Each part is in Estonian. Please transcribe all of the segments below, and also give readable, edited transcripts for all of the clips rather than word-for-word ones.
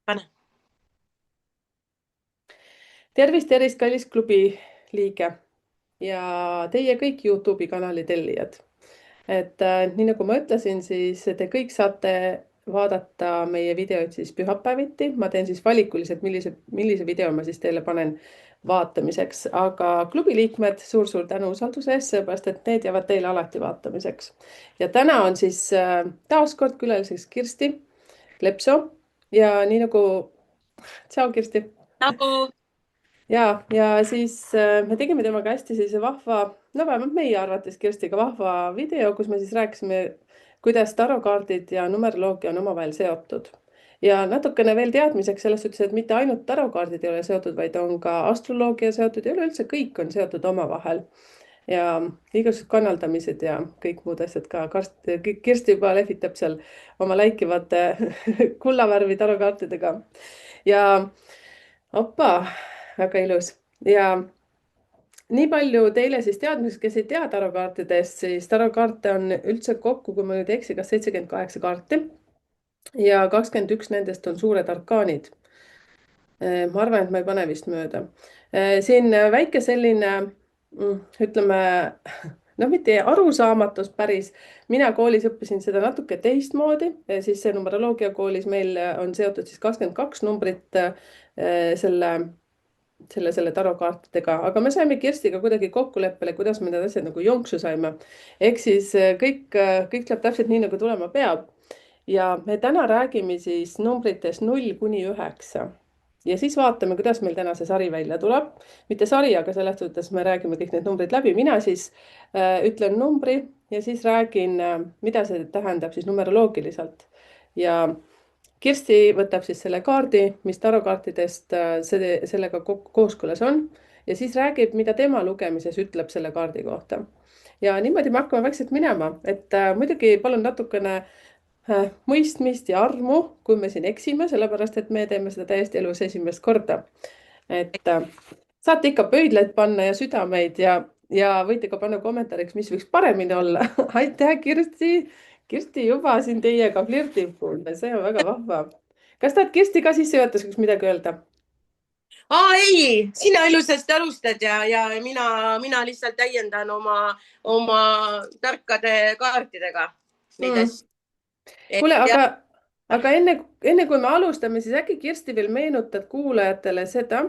pane. Tervist, kallis klubi liige ja teie kõik Youtube'i kanali tellijad. Nii nagu ma ütlesin, siis te kõik saate vaadata meie videoid siis pühapäeviti. Ma teen siis valikuliselt, millise video ma siis teile panen vaatamiseks, aga klubi liikmed, suur-suur tänu usalduse eest, seepärast et need jäävad teile alati vaatamiseks. Ja täna on siis taas kord külaliseks Kirsti Lepso ja nii nagu, tšau Kirsti. Nagu Ja siis me tegime temaga hästi sellise vahva, no vähemalt meie arvates Kirstiga vahva video, kus me siis rääkisime, kuidas tarokaardid ja numeroloogia on omavahel seotud. Ja natukene veel teadmiseks selles suhtes, et mitte ainult tarokaardid ei ole seotud, vaid on ka astroloogia seotud ja üleüldse kõik on seotud omavahel. Ja igasugused kannaldamised ja kõik muud asjad ka. Kirsti juba lehvitab seal oma läikivate kullavärvi tarokaartidega. Ja opa, väga ilus. Ja nii palju teile siis teadmiseks, kes ei tea tarokaartidest, siis tarokaarte on üldse kokku, kui ma nüüd ei eksi, kas 78 kaarti ja 21 nendest on suured arkaanid. Ma arvan, et ma ei pane vist mööda. Siin väike selline, ütleme, no mitte arusaamatus päris. Mina koolis õppisin seda natuke teistmoodi, siis see numeroloogia koolis meil on seotud siis 22 numbrit selle tarokaartidega, aga me saime Kirstiga kuidagi kokkuleppele, kuidas me need asjad nagu jonksu saime. Ehk siis kõik läheb täpselt nii, nagu tulema peab. Ja me täna räägime siis numbritest 0 kuni 9. Ja siis vaatame, kuidas meil täna see sari välja tuleb. Mitte sari, aga selles suhtes me räägime kõik need numbrid läbi. Mina siis ütlen numbri ja siis räägin, mida see tähendab siis numeroloogiliselt. Ja Kirsti võtab siis selle kaardi, mis tarokaartidest sellega kooskõlas on ja siis räägib, mida tema lugemises ütleb selle kaardi kohta. Ja niimoodi me hakkame vaikselt minema, et muidugi palun natukene mõistmist ja armu, kui me siin eksime, sellepärast et me teeme seda täiesti elus esimest korda. Et saate ikka pöidlaid panna ja südameid ja võite ka panna kommentaariks, mis võiks paremini olla. Aitäh, Kirsti! Kirsti juba siin teiega flirdib, kuulda, see on väga vahva. Kas tahad Kirsti ka sissejuhatuseks midagi öelda? ei, sina ilusasti alustad ja mina lihtsalt täiendan oma tarkade kaartidega neid asju. Kuule, Ja aga enne kui me alustame, siis äkki Kirsti veel meenutad kuulajatele seda,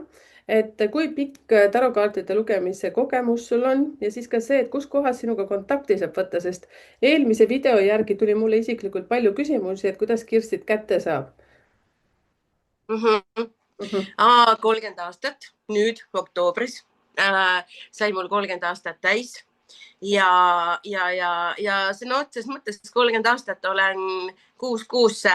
et kui pikk tarokaartide lugemise kogemus sul on ja siis ka see, et kus kohas sinuga kontakti saab võtta, sest eelmise video järgi tuli mulle isiklikult palju küsimusi, et kuidas Kirstit kätte saab. 30 aastat, nüüd oktoobris sai mul 30 aastat täis ja sõna otseses mõttes 30 aastat olen kuusse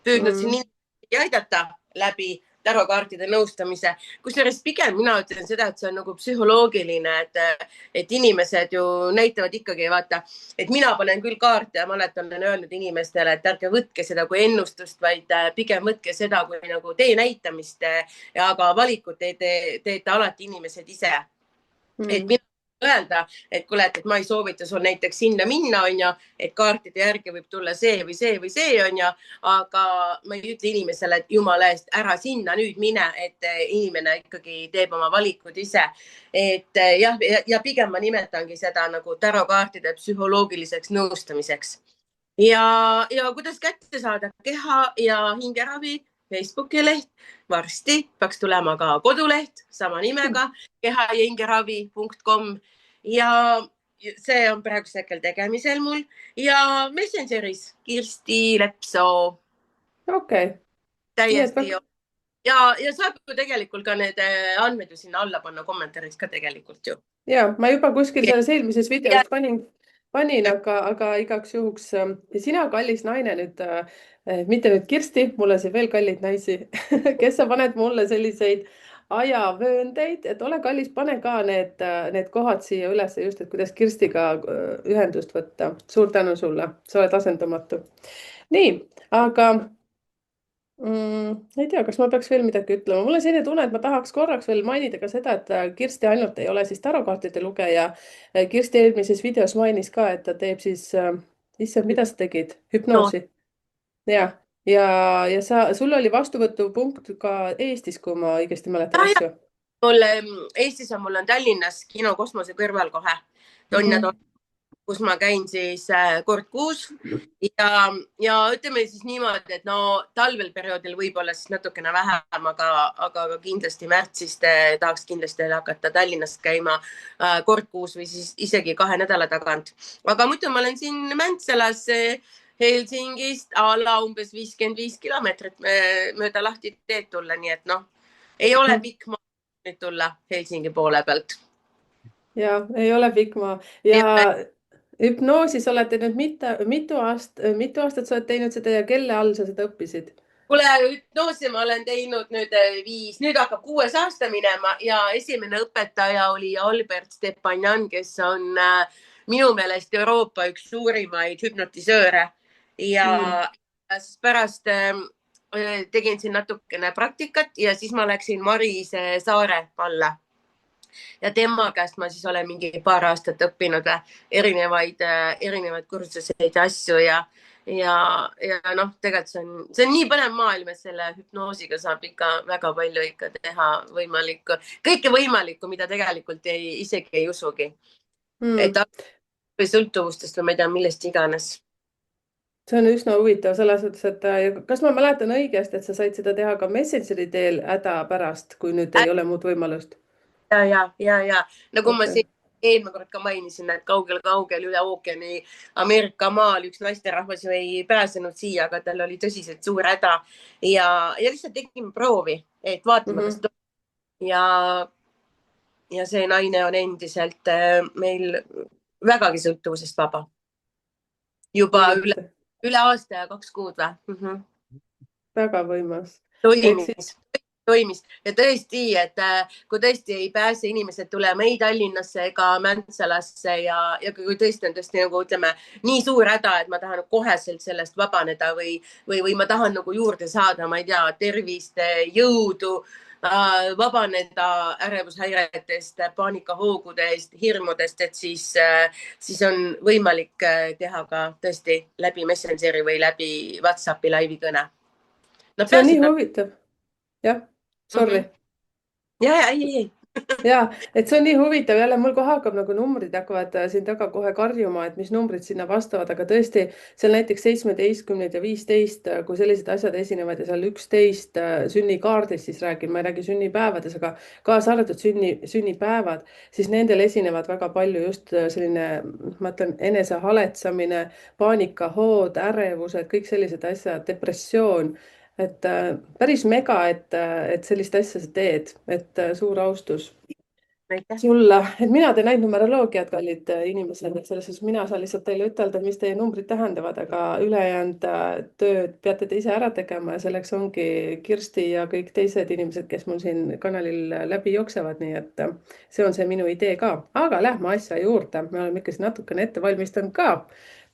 püüdnud siin inimesi aidata läbi tarokaartide nõustamise. Kusjuures pigem mina ütlen seda, et see on nagu psühholoogiline, et inimesed ju näitavad ikkagi, vaata, et mina panen küll kaarte ja ma alati olen öelnud inimestele, et ärge võtke seda kui ennustust, vaid pigem võtke seda kui nagu tee näitamist. Aga valikut teete alati inimesed ise. Et mina öelda, et kuule, et ma ei soovita sul näiteks sinna minna, on ju, et kaartide järgi võib tulla see või see või see, on ju, aga ma ei ütle inimesele, et jumala eest ära sinna nüüd mine, et inimene ikkagi teeb oma valikud ise. Et jah, ja pigem ma nimetangi seda nagu tarokaartide psühholoogiliseks nõustamiseks. Ja kuidas kätte saada keha ja hingeravi Facebooki leht, varsti peaks tulema ka koduleht sama nimega keha ja hingeravi.com ja see on praegusel hetkel tegemisel mul ja Messengeris Kirsti Lepso. Okei. Täiesti ja saab ju tegelikult ka need andmed ju sinna alla panna kommentaariks ka tegelikult ju. Ja ma juba kuskil selles eelmises videos panin, aga igaks juhuks sina, kallis naine nüüd, mitte nüüd Kirsti, mul on siin veel kallid naisi, kes sa paned mulle selliseid ajavööndeid, et ole kallis, pane ka need kohad siia üles just, et kuidas Kirstiga ühendust võtta. Suur tänu sulle, sa oled asendamatu. Nii, aga ei tea, kas ma peaks veel midagi ütlema. Mul on selline tunne, et ma tahaks korraks veel mainida ka seda, et Kirsti ainult ei ole siis tarokaartide lugeja. Kirsti eelmises videos mainis ka, et ta teeb siis, issand, mida sa tegid? Hüpnoosi. Jah. ja, sul oli vastuvõtupunkt ka Eestis, kui ma õigesti mäletan ja asju. mul Eestis mul on Tallinnas Kino Kosmose kõrval kohe Donja, Mhm. kus ma käin siis kord kuus ja, ja ütleme siis niimoodi, et no talvel perioodil võib-olla siis natukene vähem, aga kindlasti märtsist tahaks kindlasti hakata Tallinnas käima kord kuus või siis isegi 2 nädala tagant. aga muidu ma olen siin Mäntsalas Helsingist a la umbes 55 kilomeetrit mööda lahti teed tulla, nii et noh, ei ole pikk maa nüüd tulla Helsingi poole pealt. Ja ei ole pikk maa ja hüpnoosis olete nüüd mitu aastat sa oled teinud seda ja kelle all sa seda õppisid? kuule, hüpnoosi ma olen teinud nüüd 5, nüüd hakkab 6. aasta minema ja esimene õpetaja oli Albert Stepanjan, kes on minu meelest Euroopa üks suurimaid hüpnotisööre ja Mm. siis pärast tegin siin natukene praktikat ja siis ma läksin Marise Saare alla ja tema käest ma siis olen mingi paar aastat õppinud erinevaid kursuseid ja asju ja noh, tegelikult see on nii põnev maailm, et selle hüpnoosiga saab ikka väga palju ikka teha võimalikku, kõike võimalikku, mida tegelikult isegi ei usugi. Mm. et või sõltuvustest või ma ei tea, millest iganes. See on üsna huvitav selles suhtes, et kas ma mäletan õigesti, et sa said seda teha ka Messengeri teel hädapärast, kui nüüd ei ole muud võimalust? ja nagu ma Okay. siin eelmine kord ka mainisin, et kaugel-kaugel üle ookeani Ameerika maal üks naisterahvas ju ei pääsenud siia, aga tal oli tõsiselt suur häda ja lihtsalt tegime proovi, et vaatame, kas ja, ja see naine on endiselt meil vägagi sõltuvusest vaba. juba Huvitav, üle aasta ja 2 kuud või väga võimas. Ehk siis toimis ja tõesti, et kui tõesti ei pääse inimesed tulema ei Tallinnasse ega Mäntsalasse ja kui tõesti on tõesti nagu ütleme nii suur häda, et ma tahan koheselt sellest vabaneda või ma tahan nagu juurde saada, ma ei tea, tervist, jõudu, vabaneda ärevushäiretest, paanikahoogudest, hirmudest, et siis on võimalik teha ka tõesti läbi Messengeri või läbi Whatsappi laivikõne. no see on nii peaasi, et huvitav. Jah, sorry. ei. Ja, et see on nii huvitav, jälle mul kohe hakkab nagu numbrid hakkavad siin taga kohe karjuma, et mis numbrid sinna vastavad, aga tõesti seal näiteks 17 ja 15, kui sellised asjad esinevad ja seal 11 sünnikaardis siis räägin, ma ei räägi sünnipäevades, aga kaasa arvatud sünnipäevad, siis nendel esinevad väga palju just selline, ma ütlen, enesehaletsamine, paanikahood, ärevused, kõik sellised asjad, depressioon. Et päris mega, et sellist asja sa teed, et suur austus aitäh. sulle, et mina teen ainult numeroloogiat, kallid inimesed, et selles suhtes mina saan lihtsalt teile ütelda, mis teie numbrid tähendavad, aga ülejäänud tööd peate te ise ära tegema ja selleks ongi Kirsti ja kõik teised inimesed, kes mul siin kanalil läbi jooksevad, nii et see on see minu idee ka, aga lähme asja juurde, me oleme ikka siin natukene ette valmistanud ka,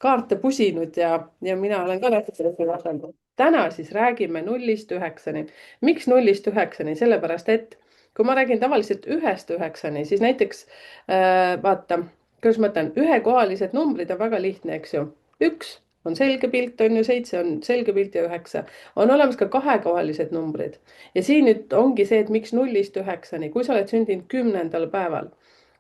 kaarte pusinud ja mina olen ka natukene vastanud. täna siis räägime 0-9-ni. miks 0-9-ni? Sellepärast, et kui ma räägin tavaliselt 1-9-ni, siis näiteks vaata, kuidas ma ütlen, ühekohalised numbrid on väga lihtne, eks ju. 1 on selge pilt, on ju, 7 on selge pilt ja 9. on olemas ka kahekohalised numbrid. ja siin nüüd ongi see, et miks 0-9-ni, kui sa oled sündinud 10. päeval,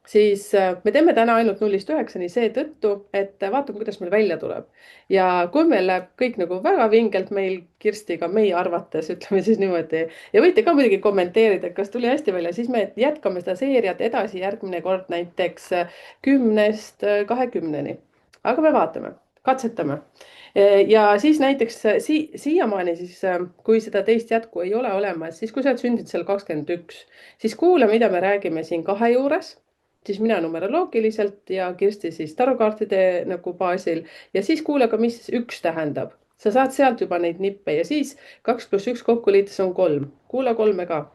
siis me teeme täna ainult 0-9-ni seetõttu, et vaatame, kuidas meil välja tuleb. ja kui meil läheb kõik nagu väga vingelt meil Kirstiga, meie arvates, ütleme siis niimoodi, ja võite ka muidugi kommenteerida, kas tuli hästi välja, siis me jätkame seda seeriat edasi järgmine kord näiteks 10-st 20-ni. aga me vaatame, katsetame. ja siis näiteks siiamaani siis, kui seda teist jätku ei ole olemas, siis kui sa oled sündinud seal 21, siis kuula, mida me räägime siin 2 juures, siis mina numeroloogiliselt ja Kirsti siis tarokaartide nagu baasil ja siis kuula ka, mis 1 tähendab. sa saad sealt juba neid nippe ja siis 2 + 1 kokku liites on 3, kuula 3 ka.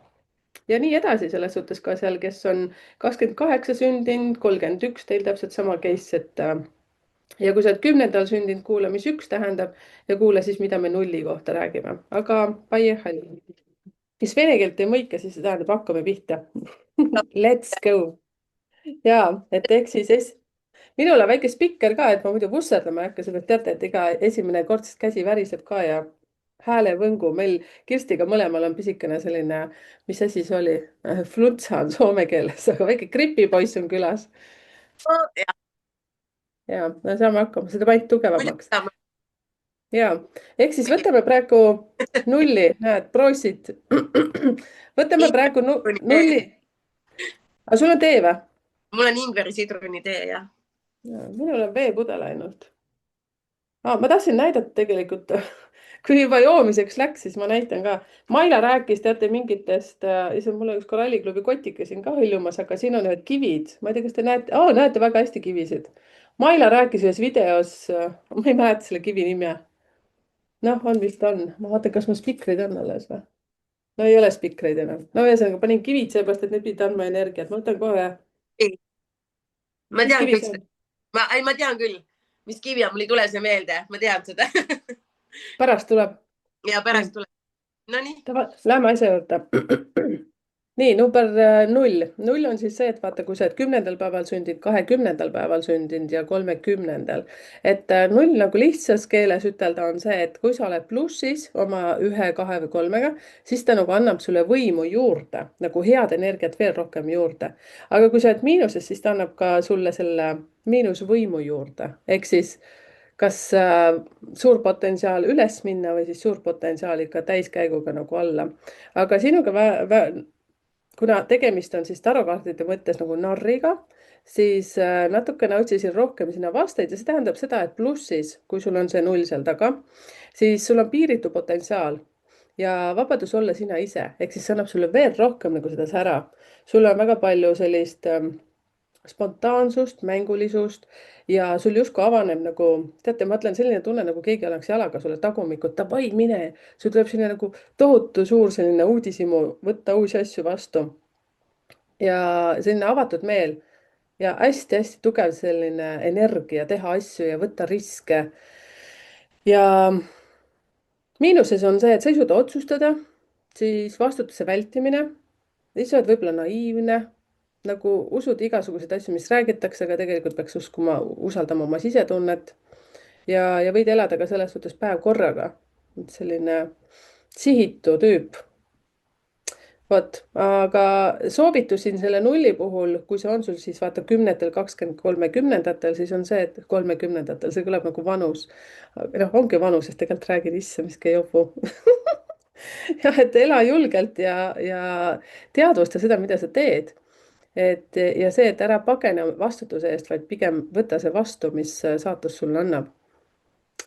ja nii edasi, selles suhtes ka seal, kes on 28 sündinud, 31, teil täpselt sama case, et ja kui sa oled 10. sündinud, kuula, mis 1 tähendab ja kuula siis, mida me 0 kohta räägime, aga paiehalli. kes vene keelt ei mõika, siis see tähendab, hakkame pihta. Let's go. ja, et ehk siis minul on väike spikker ka, et ma muidu vusserdama ei hakka, sellepärast teate, et iga esimene kord siis käsi väriseb ka ja häälevõngu. Meil Kirstiga mõlemal on pisikene selline, mis asi see oli? Fluntsa on soome keeles, aga väike gripipoiss on külas. Ja, Ja me saame hakkama, seda panid tugevamaks. muidugi Ja, ehk siis võtame praegu nulli, näed, proosid. Võtame praegu nulli. Aga sul on tee või? mul on ingveri sidruni tee, jah. Minul on veepudel ainult. Ma tahtsin näidata tegelikult, kui juba joomiseks läks, siis ma näitan ka. Maila rääkis, teate, mingitest, mul on üks koralliklubi kotike siin ka hõljumas, aga siin on ühed kivid. Ma ei tea, kas te näete, näete väga hästi kivisid. Maila rääkis ühes videos, ma ei mäleta selle kivi nime. Noh, on vist on. Ma vaatan, kas mul spikrid on alles või? No ei ole spikreid enam. No ühesõnaga panin kivid seepärast, et need pidid andma energiat. Ma võtan kohe. Ma Mis tean kivi kõik see seda. on? Ma tean küll, mis kivi on, mul ei tule see meelde. Ma tean seda. Pärast tuleb. Ja pärast tuleb. Nonii. Lähme asja juurde. Nii, number 0. 0 on siis see, et vaata, kui sa oled 10. päeval sündinud, 20. päeval sündinud ja 30. Et 0 nagu lihtsas keeles ütelda on see, et kui sa oled plussis oma 1, 2 või 3-ga, siis ta nagu annab sulle võimu juurde, nagu head energiat veel rohkem juurde. Aga kui sa oled miinuses, siis ta annab ka sulle selle miinusvõimu juurde. Ehk siis kas suur potentsiaal üles minna või siis suur potentsiaal ikka täiskäiguga nagu alla. Aga sinuga kuna tegemist on siis tarokaartide mõttes nagu narriga, siis natukene otsisin rohkem sinna vasteid ja see tähendab seda, et plussis, kui sul on see 0 seal taga, siis sul on piiritu potentsiaal ja vabadus olla sina ise. Ehk siis see annab sulle veel rohkem nagu seda sära. Sul on väga palju sellist spontaansust, mängulisust ja sul justkui avaneb nagu, teate, ma ütlen selline tunne, nagu keegi oleks jalaga sulle tagumikut, davai, mine. Sul tuleb selline nagu tohutu suur selline uudishimu, võtta uusi asju vastu. Ja selline avatud meel ja hästi-hästi tugev selline energia teha asju ja võtta riske. Ja miinuses on see, et sa ei suuda otsustada, siis vastutuse vältimine, siis sa oled võib-olla naiivne, nagu usud igasuguseid asju, mis räägitakse, aga tegelikult peaks uskuma, usaldama oma sisetunnet ja võid elada ka selles suhtes päev korraga. Selline sihitu tüüp. Vot, aga soovitusin selle 0 puhul, kui see on sul siis vaata 10., 20., 30., siis on see, et 30., see kõlab nagu vanus. Noh, ongi vanus, sest tegelikult räägin isse, miski ei jopu. Jah, et ela julgelt ja teadvusta seda, mida sa teed. Ja see, et ära pagene vastutuse eest, vaid pigem võta see vastu, mis saatus sulle annab.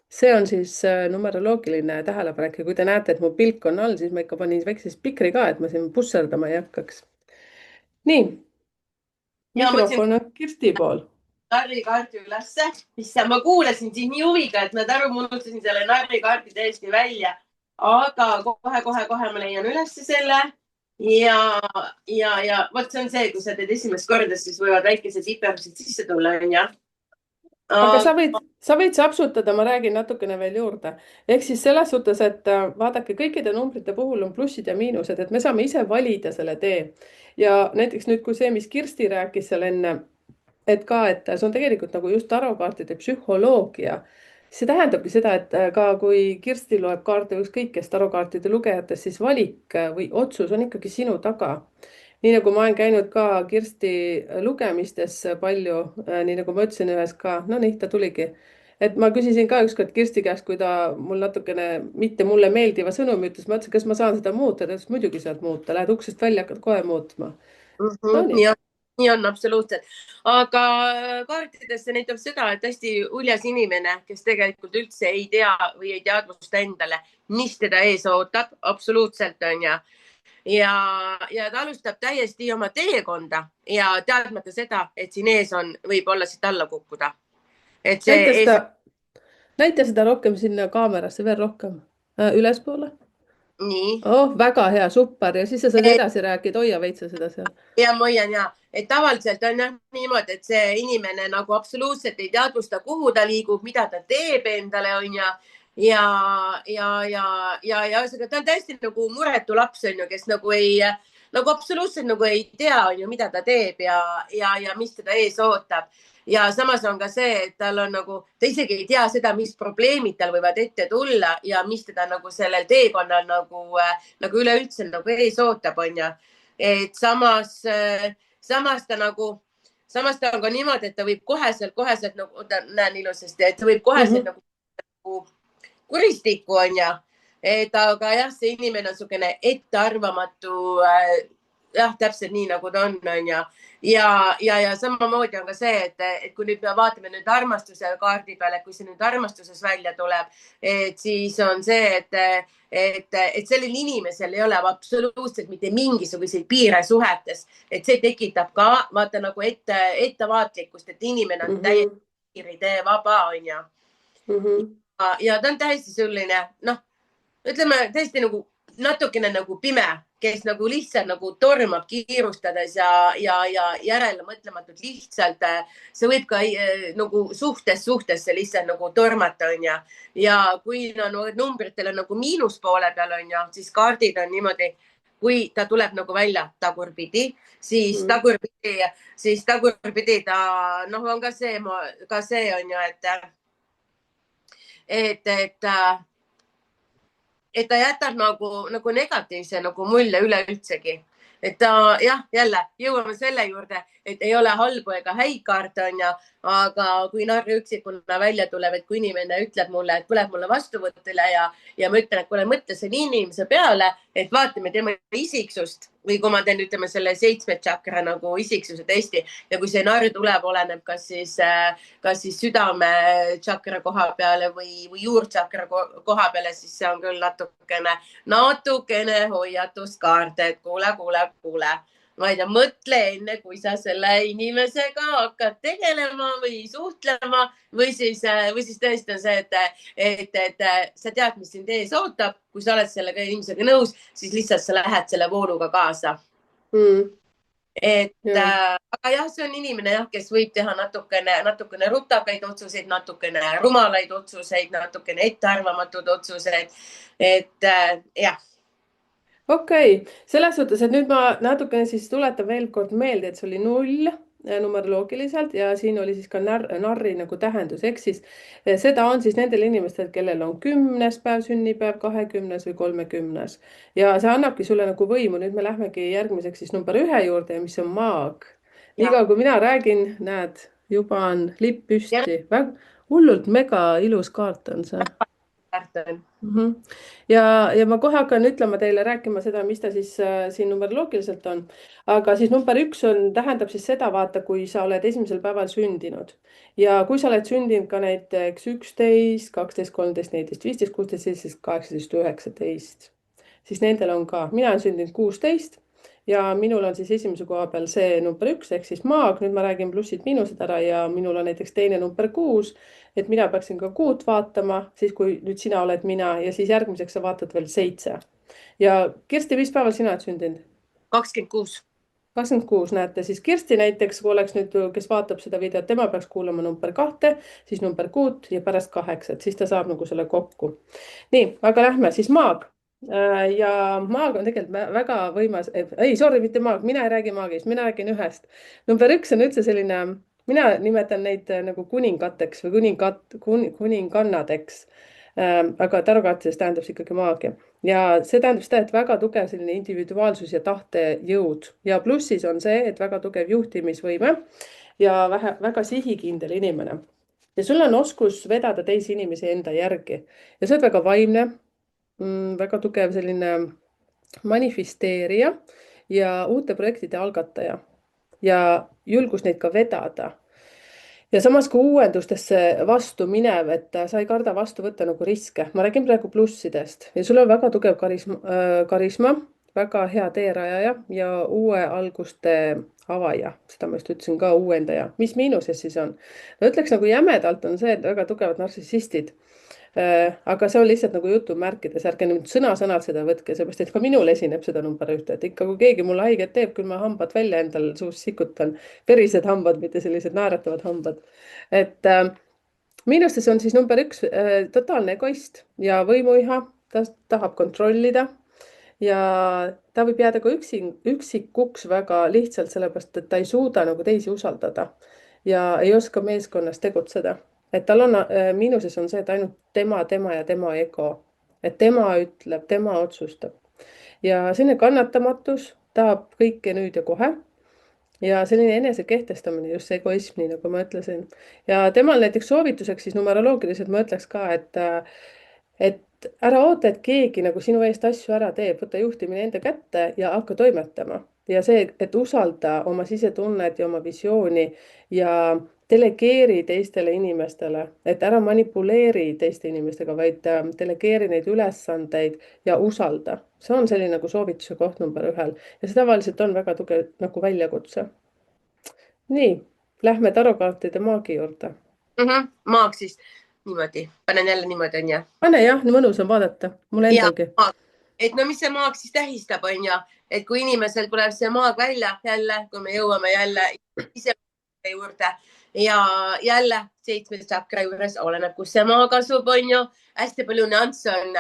See on siis numeroloogiline tähelepanek ja kui te näete, et mu pilk on all, siis ma ikka panin väikse spikri ka, et ma siin pusserdama ei hakkaks. Nii, mikrofon on Kirsti pool. Narrikaarti ülesse, mis ma kuulasin siin nii huviga, et ma unustasin selle narrikaarti täiesti välja. Aga kohe ma leian ülesse selle. Ja vot see on see, kui sa teed esimest korda, siis võivad väikesed hipersid sisse tulla, on jah? Aga sa võid sapsutada, ma räägin natukene veel juurde. Ehk siis selles suhtes, et vaadake, kõikide numbrite puhul on plussid ja miinused, et me saame ise valida selle tee. Ja näiteks nüüd, kui see, mis Kirsti rääkis seal enne, et see on tegelikult nagu just tarokaartide psühholoogia. See tähendabki seda, et ka kui Kirsti loeb kaarte või ükskõik kes tarokaartide lugejatest, siis valik või otsus on ikkagi sinu taga. Nii nagu ma olen käinud ka Kirsti lugemistes palju, nii nagu ma ütlesin ühes ka, no nii, ta tuligi. Et ma küsisin ka ükskord Kirsti käest, kui ta mul natukene mitte mulle meeldiva sõnumi ütles, ma ütlesin, kas ma saan seda muuta, ta ütles, muidugi saad muuta, lähed uksest välja, hakkad kohe muutma. No, nii on absoluutselt. Aga kaartides see näitab seda, et hästi uljas inimene, kes tegelikult üldse ei tea või ei teadvusta endale, mis teda ees ootab, absoluutselt on ja ta alustab täiesti oma teekonda ja teadmata seda, et siin ees on, võib olla siit alla kukkuda. Näita seda rohkem sinna kaamerasse, veel rohkem ülespoole. Nii. Väga hea, super. Ja siis sa saad edasi rääkida, hoia veitsa seda seal. Ja ma hoian et tavaliselt on niimoodi, et see inimene nagu absoluutselt ei teadvusta, kuhu ta liigub, mida ta teeb endale on ja ta on täiesti nagu muretu laps on ju, kes nagu nagu absoluutselt nagu ei tea, on ju, mida ta teeb ja mis teda ees ootab. Ja samas on ka see, et tal on nagu, ta isegi ei tea seda, mis probleemid tal võivad ette tulla ja mis teda nagu sellel teekonnal nagu üleüldse nagu ees ootab, on ju. Et samas ta on ka niimoodi, et ta võib koheselt nagu, näen ilusasti, et ta võib koheselt nagu kuristikku, on ju. Et aga jah, see inimene on niisugune ettearvamatu, jah, täpselt nii, nagu ta on ju. Ja samamoodi on ka see, et kui nüüd me vaatame nüüd armastuse kaardi peale, kui see nüüd armastuses välja tuleb, et siis on see, et sellel inimesel ei ole absoluutselt mitte mingisuguseid piire suhetes, et see tekitab ka vaata nagu ettevaatlikkust, et inimene on täiesti piiridee vaba, on ju. Ja ta on täiesti selline, noh, ütleme täiesti nagu natukene nagu pime, kes nagu lihtsalt nagu tormab kiirustades ja järele mõtlematult lihtsalt. See võib ka nagu suhtesse lihtsalt nagu tormata, on ju. Ja kui numbritel on nagu miinuspoole peal, on ju, siis kaardid on niimoodi, kui ta tuleb nagu välja tagurpidi, siis tagurpidi ta, noh, on ka see on ju, et ta jätab nagu negatiivse nagu mulje üleüldsegi. Et ta jah, jälle jõuame selle juurde, et ei ole halbu ega häid kaarte, on ju, aga kui narri üksikuna välja tuleb, et kui inimene ütleb mulle, et tuleb mulle vastuvõtule ja ma ütlen, et kuule, mõtle selle inimese peale, et vaatame tema isiksust või kui ma teen, ütleme selle 7 tšakra nagu isiksuse testi ja kui see narr tuleb, oleneb kas siis südame tšakra koha peale või juurtšakra koha peale, siis see on küll natukene hoiatuskaart, et kuule. Ma ei tea, mõtle enne, kui sa selle inimesega hakkad tegelema või suhtlema või siis tõesti on see, et sa tead, mis sind ees ootab. Kui sa oled sellega inimesega nõus, siis lihtsalt sa lähed selle vooluga kaasa. Aga jah, see on inimene, kes võib teha natukene rutakaid otsuseid, natukene rumalaid otsuseid, natukene ettearvamatud otsuseid. Et jah. Okei, selles suhtes, et nüüd ma natukene siis tuletan veel kord meelde, et see oli 0 numeroloogiliselt ja siin oli siis ka narri nagu tähendus. Ehk siis seda on siis nendel inimestel, kellel on 10. päev, sünnipäev, 20. või 30. Ja see annabki sulle nagu võimu. Nüüd me lähmegi järgmiseks siis number 1 juurde, mis on maag. Iga kui mina räägin, näed, juba on lipp püsti. Hullult mega ilus kaart on see. Ja ma kohe hakkan ütlema teile rääkima seda, mis ta siis siin numeroloogiliselt on. Aga siis number 1 tähendab siis seda, vaata, kui sa oled esimesel päeval sündinud. Ja kui sa oled sündinud ka näiteks 11, 12, 13, 14, 15, 16, 17, 18, 19, siis nendel on ka. Mina olen sündinud 16 ja minul on siis esimese koha peal see number 1 ehk siis maag. Nüüd ma räägin plussid-miinused ära ja minul on näiteks teine number 6, et mina peaksin ka 6 vaatama, siis kui nüüd sina oled mina ja siis järgmiseks sa vaatad veel 7. Ja Kirsti, mis päeval sina oled sündinud? 26. 26, näete, siis Kirsti näiteks, kui oleks nüüd, kes vaatab seda videot, tema peaks kuulama number 2, siis number 6 ja pärast 8, siis ta saab nagu selle kokku. Nii, aga lähme siis maag. Ja maag on tegelikult väga võimas, mitte maag, mina ei räägi maagist, mina räägin ühest. Number 1 on üldse selline, mina nimetan neid nagu kuningateks või kuningannadeks, aga tarokaartides tähendab see ikkagi maagia. Ja see tähendab seda, et väga tugev selline individuaalsus ja tahtejõud ja plussis on see, et väga tugev juhtimisvõime ja väga sihikindel inimene. Ja sul on oskus vedada teisi inimesi enda järgi ja sa oled väga vaimne, väga tugev selline manifesteerija ja uute projektide algataja ja julgus neid ka vedada. Ja samas kui uuendustesse vastu minev, et sa ei karda vastu võtta nagu riske. Ma räägin praegu plussidest ja sul on väga tugev karisma, väga hea teerajaja ja uue alguste avaja. Seda ma just ütlesin ka, uuendaja. Mis miinuses siis on? No ütleks nagu jämedalt on see, et väga tugevad narsissistid. Aga see on lihtsalt nagu jutumärkides, ärge nüüd sõna-sõnalt seda võtke, seepärast et ka minul esineb seda number 1, et ikka kui keegi mulle haiget teeb, küll ma hambad välja endal suus sikutan, verised hambad, mitte sellised naeratavad hambad. Et miinustes on siis number 1 totaalne egoist ja võimuiha, ta tahab kontrollida ja ta võib jääda ka üksikuks väga lihtsalt sellepärast, et ta ei suuda nagu teisi usaldada ja ei oska meeskonnas tegutseda. Et tal on miinuses on see, et ainult tema ja tema ego, et tema ütleb, tema otsustab ja selline kannatamatus tahab kõike nüüd ja kohe ja selline enesekehtestamine, just see egoism, nii nagu ma ütlesin. Ja temal näiteks soovituseks siis numeroloogiliselt ma ütleks ka, et ära oota, et keegi nagu sinu eest asju ära teeb, võta juhtimine enda kätte ja hakka toimetama. Ja see, et usalda oma sisetunnet ja oma visiooni ja delegeeri teistele inimestele, et ära manipuleeri teiste inimestega, vaid delegeeri neid ülesandeid ja usalda. See on selline nagu soovituse koht number 1 ja see tavaliselt on väga tugev nagu väljakutse. Nii, lähme tarokaartide maagi juurde. Maag siis niimoodi, panen jälle niimoodi, onju. pane jah, nii mõnus on vaadata, mulle ja endalgi. et no mis see maag siis tähistab, onju, et kui inimesel tuleb see maag välja jälle, kui me jõuame jälle ise juurde ja jälle 7 tsakra juures, oleneb, kus see maag asub, onju. hästi palju nüansse on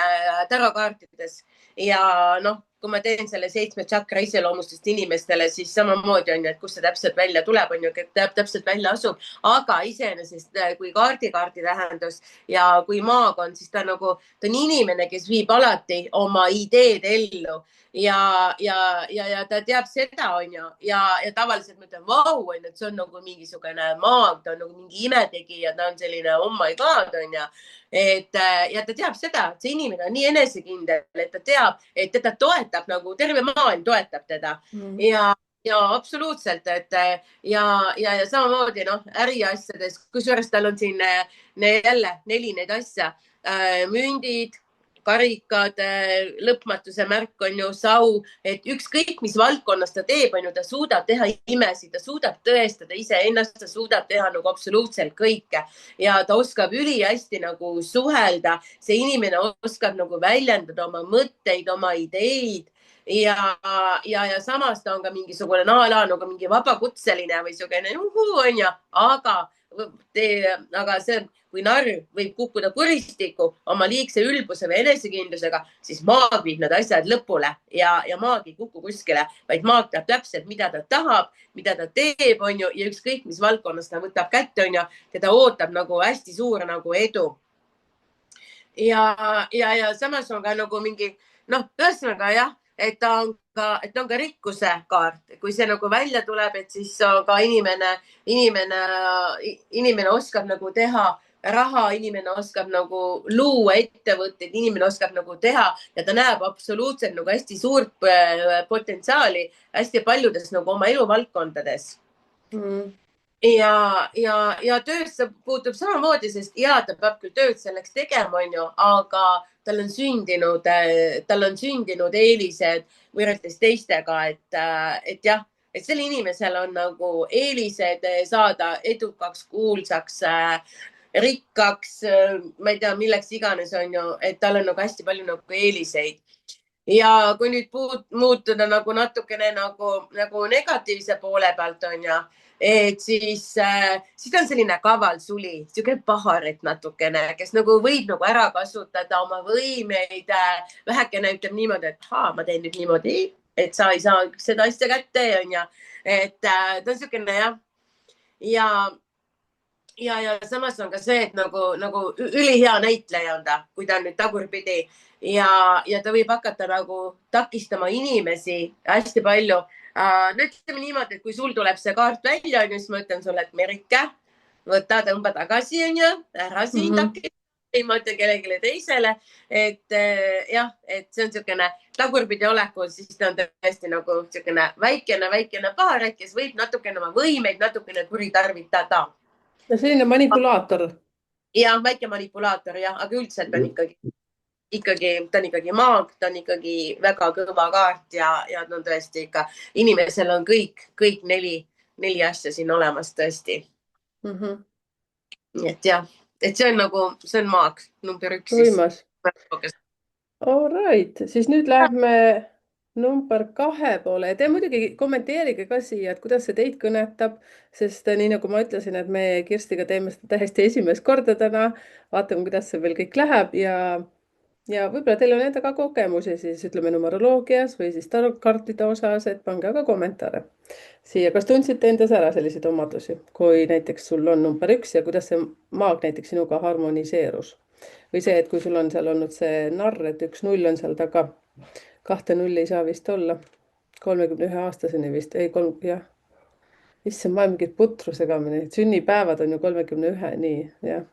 tarokaartides ja noh, kui ma teen selle 7 tsakra iseloomustust inimestele, siis samamoodi on ju, et kus see täpselt välja tuleb, on ju, täpselt välja asub, aga iseenesest kui kaardi tähendus ja kui maag on, siis ta nagu, ta on inimene, kes viib alati oma ideed ellu ja ta teab seda, onju, ja tavaliselt ma ütlen, vau, onju, et see on nagu mingisugune maag, ta on nagu mingi imetegija, ta on selline oh my god, onju. Ja ta teab seda, et see inimene on nii enesekindel, et ta teab, et teda toetab nagu terve maailm toetab teda ja absoluutselt, et ja samamoodi noh, äriasjades, kusjuures tal on siin jälle 4 neid asja, mündid, karikad, lõpmatuse märk on ju sau, et ükskõik, mis valdkonnas ta teeb, on ju, ta suudab teha imesid, ta suudab tõestada iseennast, ta suudab teha nagu absoluutselt kõike ja ta oskab ülihästi nagu suhelda. See inimene oskab nagu väljendada oma mõtteid, oma ideid ja samas ta on ka mingisugune nagu mingi vabakutseline või siukene onju, aga see, kui narr võib kukkuda kuristikku oma liigse ülbuse või enesekindlusega, siis maag viib need asjad lõpule ja maag ei kuku kuskile, vaid maag teab täpselt, mida ta tahab, mida ta teeb, onju, ja ükskõik, mis valdkonnas ta võtab kätte, onju, teda ootab nagu hästi suur nagu edu. Ja samas on ka nagu mingi, noh, ühesõnaga jah, et ta on ka rikkuse kaart, kui see nagu välja tuleb, et siis ka inimene oskab nagu teha raha, inimene oskab nagu luua ettevõtteid, inimene oskab nagu teha ja ta näeb absoluutselt nagu hästi suurt potentsiaali hästi paljudes nagu oma eluvaldkondades. Ja töösse puutub samamoodi, sest ja ta peab küll tööd selleks tegema, onju, aga tal on sündinud eelised võrreldes teistega, et jah, et sel inimesel on nagu eelised saada edukaks, kuulsaks, rikkaks, ma ei tea, milleks iganes, on ju, et tal on nagu hästi palju nagu eeliseid. Ja kui nüüd muutuda nagu natukene nagu negatiivse poole pealt, on ju, et siis ta on selline kaval suli, siuke paharet natukene, kes nagu võib nagu ära kasutada oma võimeid, vähekene ütleb niimoodi, et ma teen nüüd niimoodi, et sa ei saa seda asja kätte, onju. Et ta on siukene jah. Ja samas on ka see, et nagu ülihea näitleja on ta, kui ta on nüüd tagurpidi ja ta võib hakata nagu takistama inimesi hästi palju. No ütleme niimoodi, et kui sul tuleb see kaart välja, siis ma ütlen sulle, et Merike, võta, tõmba tagasi, onju, ära siin takista. Ei, ma ütlen kellelegi teisele, et jah, et see on niisugune tagurpidi olekul, siis ta on tõesti nagu niisugune väikene paarek, kes võib natukene oma võimeid natukene kuritarvitada. Ja selline manipulaator. Ja väike manipulaator, jah, aga üldiselt on ta on ikkagi maag, ta on ikkagi väga kõva kaart ja no tõesti ikka inimesel on kõik 4 asja siin olemas tõesti. Nii et jah, et see on maag number 1. Võimas. All right, siis nüüd lähme number 2 poole ja te muidugi kommenteerige ka siia, et kuidas see teid kõnetab, sest nii nagu ma ütlesin, et me Kirstiga teeme seda täiesti esimest korda täna, vaatame, kuidas see veel kõik läheb ja võib-olla teil on endaga kogemusi siis ütleme numeroloogias või siis tarotkaartide osas, et pange aga kommentaare siia. Kas tundsite endas ära selliseid omadusi, kui näiteks sul on number 1 ja kuidas see maag näiteks sinuga harmoniseerus? Või see, et kui sul on seal olnud see narr, et 1-0 on seal taga, 2-0 ei saa vist olla. 31-aastaseni vist, ei jah. Issand, ma olen mingit putru segamini. Sünnipäevad on ju 31, nii, jah.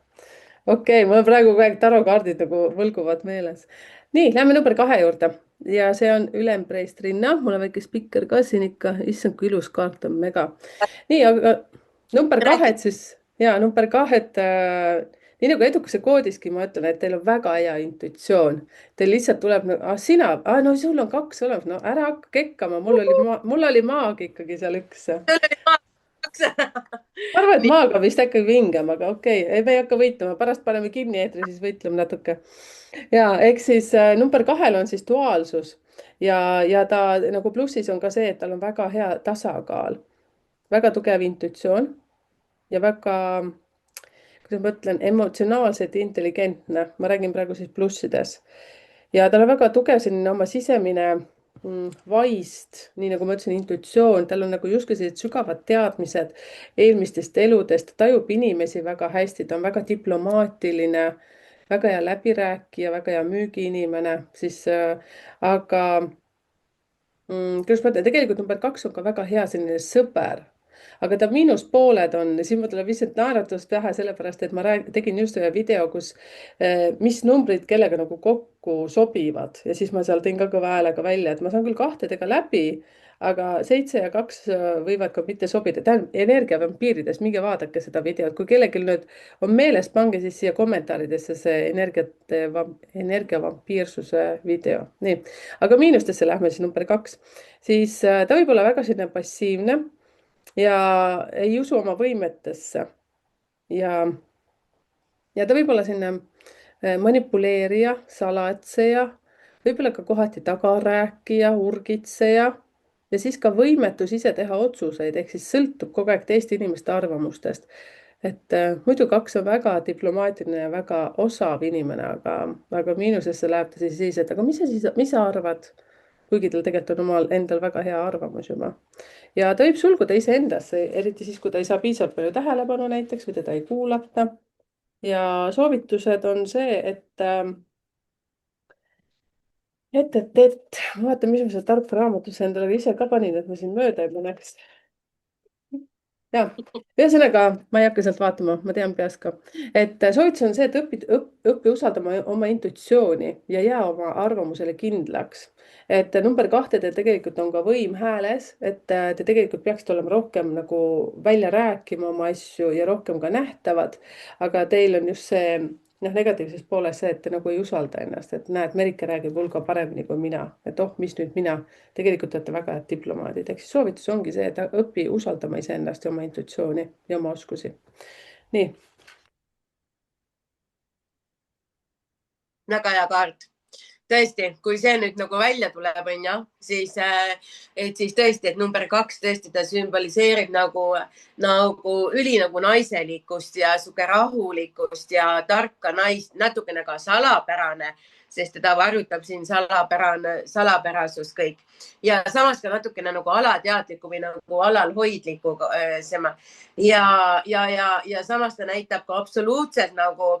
Okei, mul on praegu kogu aeg tarokaardid nagu võlguvad meeles. Nii, lähme number 2 juurde. Ja see on ülempreest Rinna. Mul on väike spikker ka siin ikka. Issand, kui ilus kaart on, mega. Nii, aga number 2 siis, ja number 2, nii nagu edukuse koodiski ma ütlen, et teil on väga hea intuitsioon. Teil lihtsalt tuleb, sina, no sul on 2 olemas, no ära hakka kekkama, mul oli maag ikkagi seal 1. Ma arvan, et maaga vist äkki vingem, aga okei, me ei hakka võitlema, pärast paneme kinni eetri, siis võitleme natuke. Ja ehk siis number 2 on siis duaalsus ja ta nagu plussis on ka see, et tal on väga hea tasakaal, väga tugev intuitsioon ja väga, kuidas ma ütlen, emotsionaalselt intelligentne. Ma räägin praegu siis plussides. Ja tal on väga tugev selline oma sisemine vaist, nii nagu ma ütlesin, intuitsioon, tal on nagu justkui sellised sügavad teadmised eelmistest eludest, tajub inimesi väga hästi, ta on väga diplomaatiline, väga hea läbirääkija, väga hea müügiinimene, siis aga kuidas ma ütlen, tegelikult number 2 on ka väga hea selline sõber, aga ta miinuspooled on, siin mul tuleb lihtsalt naeratust pähe, sellepärast et ma tegin just ühe video, kus mis numbrid kellega nagu kokku sobivad ja siis ma seal tõin ka kõva häälega välja, et ma saan küll 2-dega läbi, aga 7 ja 2 võivad ka mitte sobida. Tähendab, energiavampiiridest, minge vaadake seda videot, kui kellelgi nüüd on meeles, pange siis siia kommentaaridesse see energiavampiirsuse video. Nii, aga miinustesse lähme siis number 2. Siis ta võib olla väga selline passiivne ja ei usu oma võimetesse ja ta võib olla selline manipuleerija, salatseja, võib-olla ka kohati tagarääkija, urgitseja ja siis ka võimetus ise teha otsuseid, ehk siis sõltub kogu aeg teiste inimeste arvamustest. Et muidu 2 on väga diplomaatiline ja väga osav inimene, aga miinusesse läheb ta siis, et aga mis sa arvad? Kuigi tal tegelikult on omal endal väga hea arvamus juba. Ja ta võib sulguda iseendasse, eriti siis, kui ta ei saa piisavalt palju tähelepanu näiteks või teda ei kuulata. Ja soovitused on see, et ma vaatan, mis ma seal tarkvaraamatus endale ise ka panin, et ma siin mööda ei paneks. Ja, ühesõnaga, ma ei hakka sealt vaatama, ma tean peast ka. Et soovitus on see, et õpi usaldama oma intuitsiooni ja jää oma arvamusele kindlaks. Et number 2 teil tegelikult on ka võim hääles, et te tegelikult peaksite olema rohkem nagu välja rääkima oma asju ja rohkem ka nähtavad, aga teil on just see negatiivses pooles see, et te nagu ei usalda ennast, et näed, Merike räägib hulga paremini kui mina, et mis nüüd mina, tegelikult olete väga head diplomaadid, ehk siis soovitus ongi see, et õpi usaldama iseennast ja oma intuitsiooni ja oma oskusi. Nii. Väga hea kaart. Tõesti, kui see nüüd nagu välja tuleb, on ju, siis tõesti, et number 2 tõesti ta sümboliseerib nagu üli nagu naiselikkust ja suke rahulikkust ja tarka naist, natukene ka salapärane, sest ta varjutab siin salapärasus kõik. Ja samas ka natukene nagu alateadliku või nagu alalhoidliku ja samas ta näitab ka absoluutselt nagu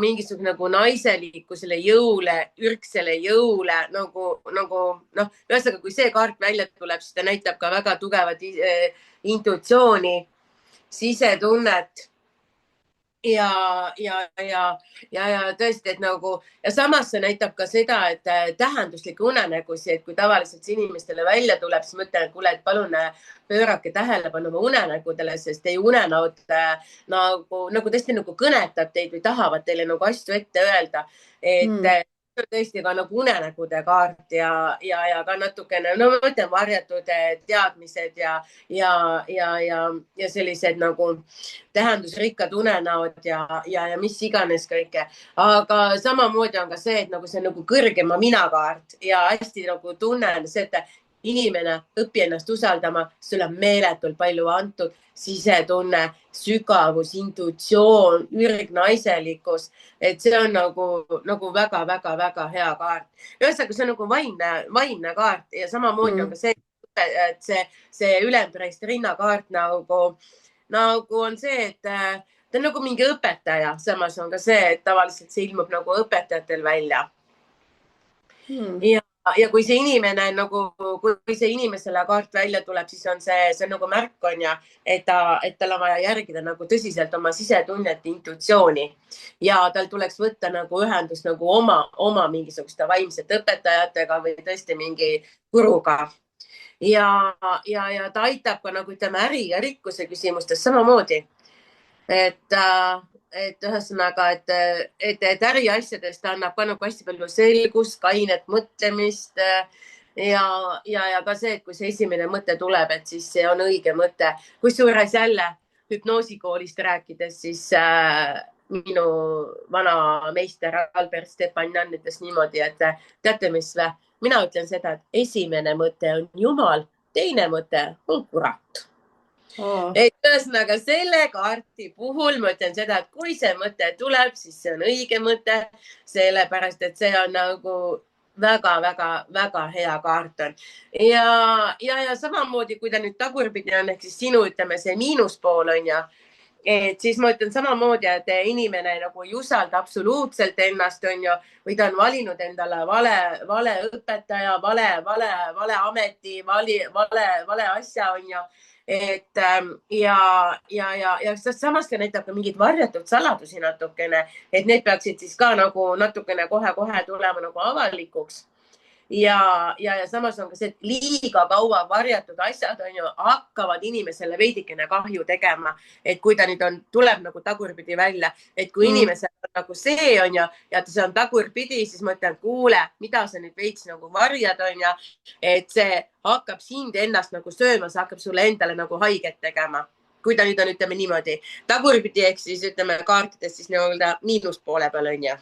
mingisugune nagu naiselikkusele jõule, ürgsele jõule, ühesõnaga, kui see kaart välja tuleb, siis ta näitab ka väga tugevat intuitsiooni, sisetunnet ja tõesti, et nagu ja samas see näitab ka seda, et tähenduslikke unenägusid, et kui tavaliselt see inimestele välja tuleb, siis mõtlen, et kuule, et palun pöörake tähelepanu oma unenägudele, sest teie unenäod nagu tõesti nagu kõnetab teid või tahavad teile nagu asju ette öelda, et tõesti ka nagu unenägude kaart ja ka natukene, no ma mõtlen varjatud teadmised ja sellised nagu tähendusrikkad unenäod ja mis iganes kõike. Aga samamoodi on ka see, et nagu see nagu kõrgema mina kaart ja hästi nagu tunnen see, et inimene, õpi ennast usaldama, sulle on meeletult palju antud, sisetunne, sügavus, intuitsioon, ürgnaiselikkus, et see on nagu väga-väga-väga hea kaart. Ühesõnaga, see on nagu vaimne kaart ja samamoodi on ka see, et see ülempreist rinnakaart nagu on see, et ta on nagu mingi õpetaja, samas on ka see, et tavaliselt see ilmub nagu õpetajatel välja. Ja kui see inimene kui see inimesele kaart välja tuleb, siis on see nagu märk on ja, et tal on vaja järgida nagu tõsiselt oma sisetunnet, intuitsiooni ja tal tuleks võtta nagu ühendust nagu oma mingisuguste vaimsete õpetajatega või tõesti mingi guruga. Ja ta aitab ka nagu ütleme äri ja rikkuse küsimustes samamoodi. Et ühesõnaga, et äriasjadest ta annab ka nagu hästi palju selgust, kainet mõtlemist ja ka see, et kui see esimene mõte tuleb, et siis see on õige mõte. Kusjuures jälle hüpnoosikoolist rääkides, siis minu vana meister Albert Stepanjan ütles niimoodi, et teate mis või? Mina ütlen seda, et esimene mõte on Jumal, teine mõte on kurat. Et ühesõnaga selle kaarti puhul ma ütlen seda, et kui see mõte tuleb, siis see on õige mõte, sellepärast et see on nagu väga-väga-väga hea kaart on. Ja samamoodi, kui ta nüüd tagurpidi on, ehk siis sinu, ütleme see miinuspool on ja, et siis ma ütlen samamoodi, et inimene nagu ei usalda absoluutselt ennast on ju, või ta on valinud endale vale õpetaja, vale ameti, vale asja on ju. Ja samas ka näitab ka mingid varjatud saladusi natukene, et need peaksid siis ka nagu natukene kohe-kohe tulema nagu avalikuks. Ja samas on ka see, et liiga kaua varjatud asjad on ju, hakkavad inimesele veidikene kahju tegema, et kui ta nüüd tuleb nagu tagurpidi välja, et kui inimesel on nagu see on ju, ja see on tagurpidi, siis ma ütlen, kuule, mida sa nüüd veits nagu varjad on ja, et see hakkab sind ennast nagu sööma, see hakkab sulle endale nagu haiget tegema. Kui ta nüüd on, ütleme niimoodi, tagurpidi, ehk siis ütleme kaartides siis nii-öelda miinuspoole peal on ju.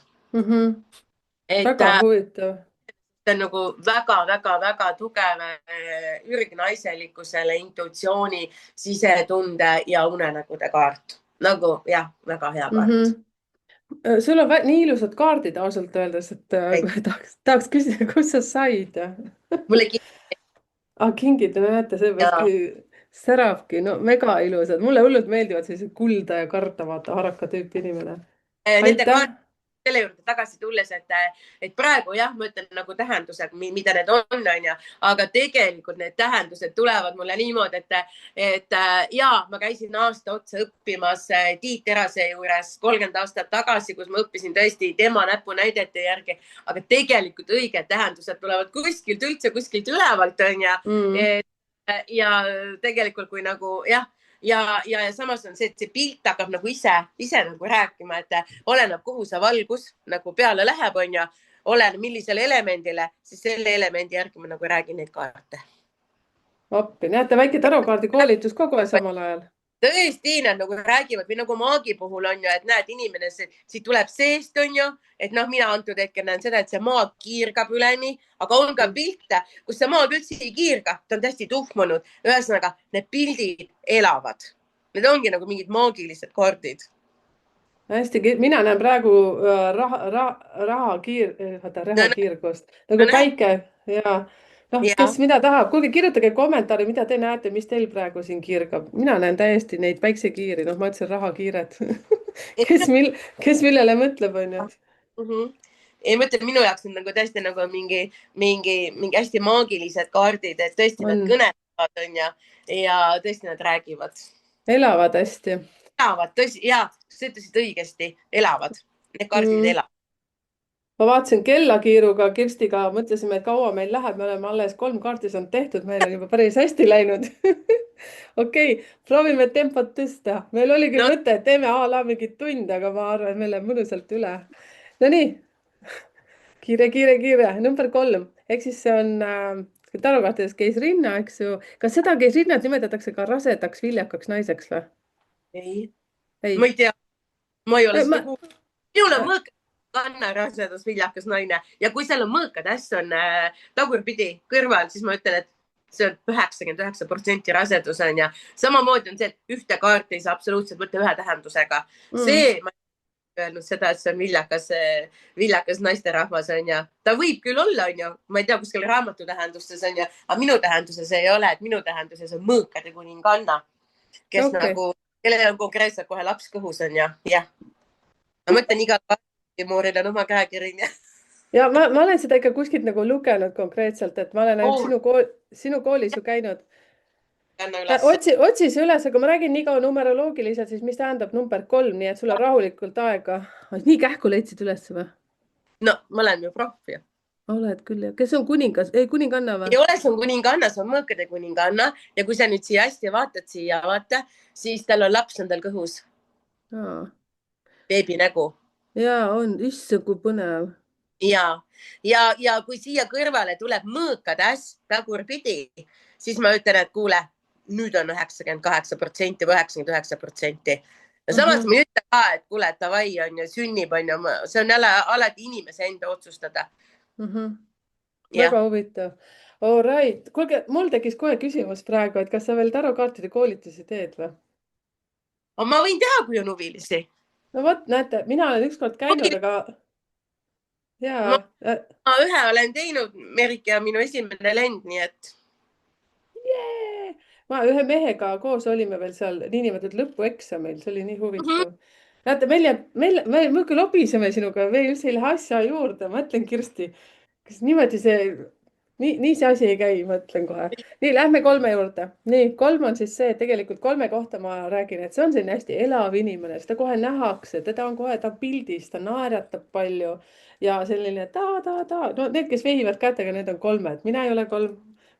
Väga huvitav. See on nagu väga-väga-väga tugev ürgnaiselikkusele, intuitsiooni, sisetunde ja unenägude kaart. Nagu jah, väga hea kaart. Sul on nii ilusad kaardid ausalt öeldes, et tahaks küsida, kus sa said? Mulle kingid, no näete, see säravki, no mega ilusad. Mulle hullult meeldivad sellised kulda ja karta, vaata, haraka tüüpi inimene. Aitäh! Selle juurde tagasi tulles, et praegu jah, ma ütlen nagu tähendused, mida need on ja, aga tegelikult need tähendused tulevad mulle niimoodi, et ma käisin aasta otsa õppimas Tiit Terase juures 30 aastat tagasi, kus ma õppisin tõesti tema näpunäidete järgi, aga tegelikult õiged tähendused tulevad kuskilt ülevalt on ja tegelikult kui nagu jah, ja samas on see, et see pilt hakkab nagu ise nagu rääkima, et oleneb, kuhu see valgus nagu peale läheb, on ja oleneb, millisele elemendile, siis selle elemendi järgi ma nagu räägin neid kaarte. Appi, näete, väike tarokaardi koolitus kogu aeg samal ajal. Tõesti, nad nagu räägivad või nagu maagi puhul on ju, et näed, inimene siit tuleb seest on ju, et noh, mina antud hetkel näen seda, et see maag kiirgab üleni, aga on ka pilte, kus see maag üldse ei kiirga, ta on täiesti tuhmunud. Ühesõnaga, need pildid elavad. Need ongi nagu mingid maagilised kaardid. Hästi, mina näen praegu raha kiirgust, nagu päike ja noh, kes mida tahab, kuulge, kirjutage kommentaari, mida te näete, mis teil praegu siin kiirgab. Mina näen täiesti neid päiksekiiri, noh, ma ütlesin rahakiired. kes millele mõtleb, on ju. Ei mõtle, minu jaoks on nagu tõesti nagu mingi hästi maagilised kaardid, et tõesti nad kõnelevad on ja tõesti nad räägivad. Elavad hästi. Elavad, tõsi, ja sa ütlesid õigesti, elavad. Need kaardid elavad. Ma vaatasin kellakiiruga Kirstiga, mõtlesime, et kaua meil läheb, me oleme alles 3 kaarti saanud tehtud, meil on juba päris hästi läinud. Okei, proovime tempot tõsta. Meil oligi mõte, et teeme mingi tund, aga ma arvan, et meil läheb mõnusalt üle. No nii, kiire. Number 3, ehk siis see on tarokaartides keisrinna, eks ju. Kas seda keisrinnat nimetatakse ka rasedaks, viljakaks naiseks või? Ei, ma ei tea, ma ei ole seda kuulnud. Minul on mõõk kanna rasedas viljakas naine ja kui seal on mõõkad äss on tagurpidi kõrval, siis ma ütlen, et see on 99% rasedus on ja samamoodi on see, et ühte kaarti ei saa absoluutselt võtta ühe tähendusega. See, ma ei öelnud seda, et see on viljakas naisterahvas on ja ta võib küll olla, on ju, ma ei tea, kuskil raamatu tähendustes on ja, aga minu tähenduses ei ole, et minu tähenduses on mõõkade kuninganna, kes nagu, kellel on konkreetselt kohe laps kõhus on ja, jah. Ma mõtlen igal kaartimuuril on oma käekiri. Ja ma olen seda ikka kuskilt nagu lugenud konkreetselt, et ma olen ainult sinu koolis ju käinud. Otsi see üles, aga ma räägin nii kaua numeroloogiliselt, siis mis tähendab number 3, nii et sul on rahulikult aega. Nii kähku leidsid üles või? No, ma olen ju proff ju. Oled küll ja kes on kuningas? Ei, kuninganna või? Ei ole, see on kuninganna, see on mõõkade kuninganna ja kui sa nüüd siia hästi vaatad siia, vaata, siis tal on laps on tal kõhus. Beebi nägu. Jaa, on. Issand, kui põnev. Ja kui siia kõrvale tuleb mõõkad tagurpidi, siis ma ütlen, et kuule, nüüd on 98% või 99%. Ja samas ma ütlen ka, et kuule, tavai on ja sünnib on ja see on alati inimese enda otsustada. Väga huvitav. All right. Kuulge, mul tekkis kohe küsimus praegu, et kas sa veel tarokaartide koolitusi teed või? Ma võin teha, kui on huvilisi. No võt, näete, mina olen ükskord käinud, aga... Ma ühe olen teinud, Merike on minu esimene lend, nii et... Ma ühe mehega koos olime veel seal niinimetatud lõpueksamil, see oli nii huvitav. Näete, me küll lobiseme sinuga, me üldse ei lähe asja juurde, ma ütlen Kirsti, kas niimoodi nii see asi ei käi, ma ütlen kohe. Nii, lähme 3 juurde. Nii, 3 on siis see, et tegelikult 3 kohta ma räägin, et see on selline hästi elav inimene, seda kohe nähakse, teda on kohe, ta pildis, ta naeratab palju ja selline ta. No need, kes vehivad kätega, need on 3, mina ei ole 3.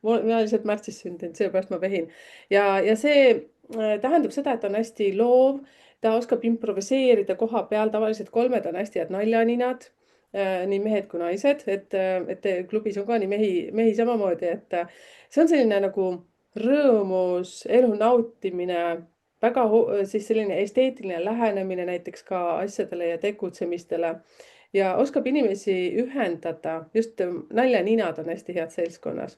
Mina lihtsalt märtsis sündinud, seepärast ma vehin. Ja see tähendab seda, et ta on hästi loov, ta oskab improviseerida koha peal, tavaliselt 3 on hästi head naljaninad, nii mehed kui naised, et klubis on ka nii mehi samamoodi, et see on selline nagu rõõmus elu nautimine, väga siis selline esteetiline lähenemine näiteks ka asjadele ja tegutsemistele ja oskab inimesi ühendada, just naljaninad on hästi head seltskonnas.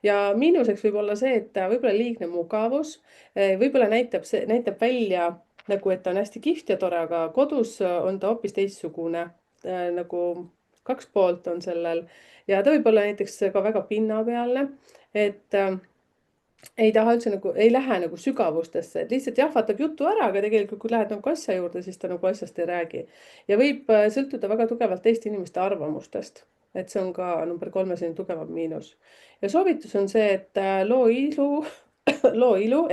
Ja miinuseks võib olla see, et võib-olla liigne mugavus, võib-olla näitab välja nagu, et ta on hästi kihvt ja tore, aga kodus on ta hoopis teistsugune, nagu 2 poolt on sellel ja ta võib olla näiteks ka väga pinnapealne, et ei taha üldse nagu, ei lähe nagu sügavustesse, et lihtsalt jahvatab jutu ära, aga tegelikult kui lähed nagu asja juurde, siis ta nagu asjast ei räägi. Ja võib sõltuda väga tugevalt teiste inimeste arvamustest, et see on ka number 3 selline tugevam miinus. Ja soovitus on see, et loo ilu,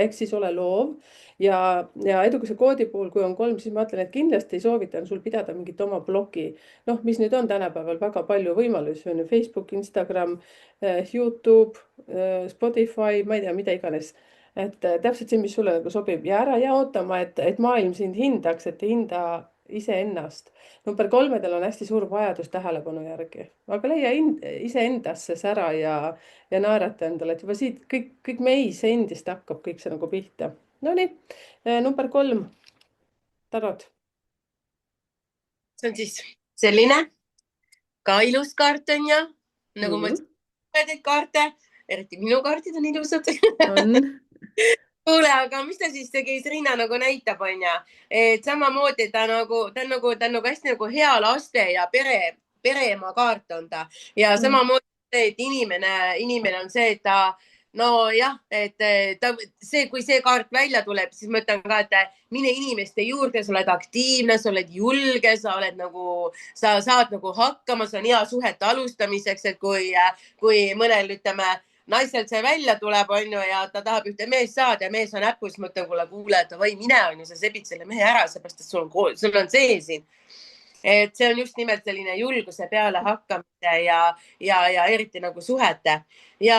ehk siis ole loov ja edukuse koodi puhul, kui on 3, siis ma ütlen, et kindlasti soovitan sul pidada mingit oma blogi. Noh, mis nüüd on tänapäeval väga palju võimalusi, on Facebook, Instagram, YouTube, Spotify, ma ei tea, mida iganes. Et täpselt see, mis sulle nagu sobib ja ära jää ootama, et maailm sind hindaks, et hinda iseennast. Number 3-del on hästi suur vajadus tähelepanu järgi, aga leia iseendasse sära ja naerata endale, et juba siit kõik meis endist hakkab kõik see nagu pihta. No nii, number 3, tarot. See on siis selline ka ilus kaart on ja, nagu ma ütlen, kaarte, eriti minu kaardid on ilusad. Kuule, aga mis ta siis tegi, Riina nagu näitab, on ja, et samamoodi ta on nagu hästi nagu hea laste ja pereema kaart on ta ja samamoodi see, et inimene on see, et ta, no jah, et kui see kaart välja tuleb, siis ma ütlen ka, et mine inimeste juurde, sa oled aktiivne, sa oled julge, sa saad nagu hakkama, see on hea suhete alustamiseks, et kui mõnel, ütleme, naiselt see välja tuleb, on ju, ja ta tahab ühte meest saada ja mees on äpus, mõtlen, kuule, et või mine, on ju, sa sebid selle mehe ära, seepärast, et sul on see siin. Et see on just nimelt selline julguse peale hakkamise ja eriti nagu suhete. Ja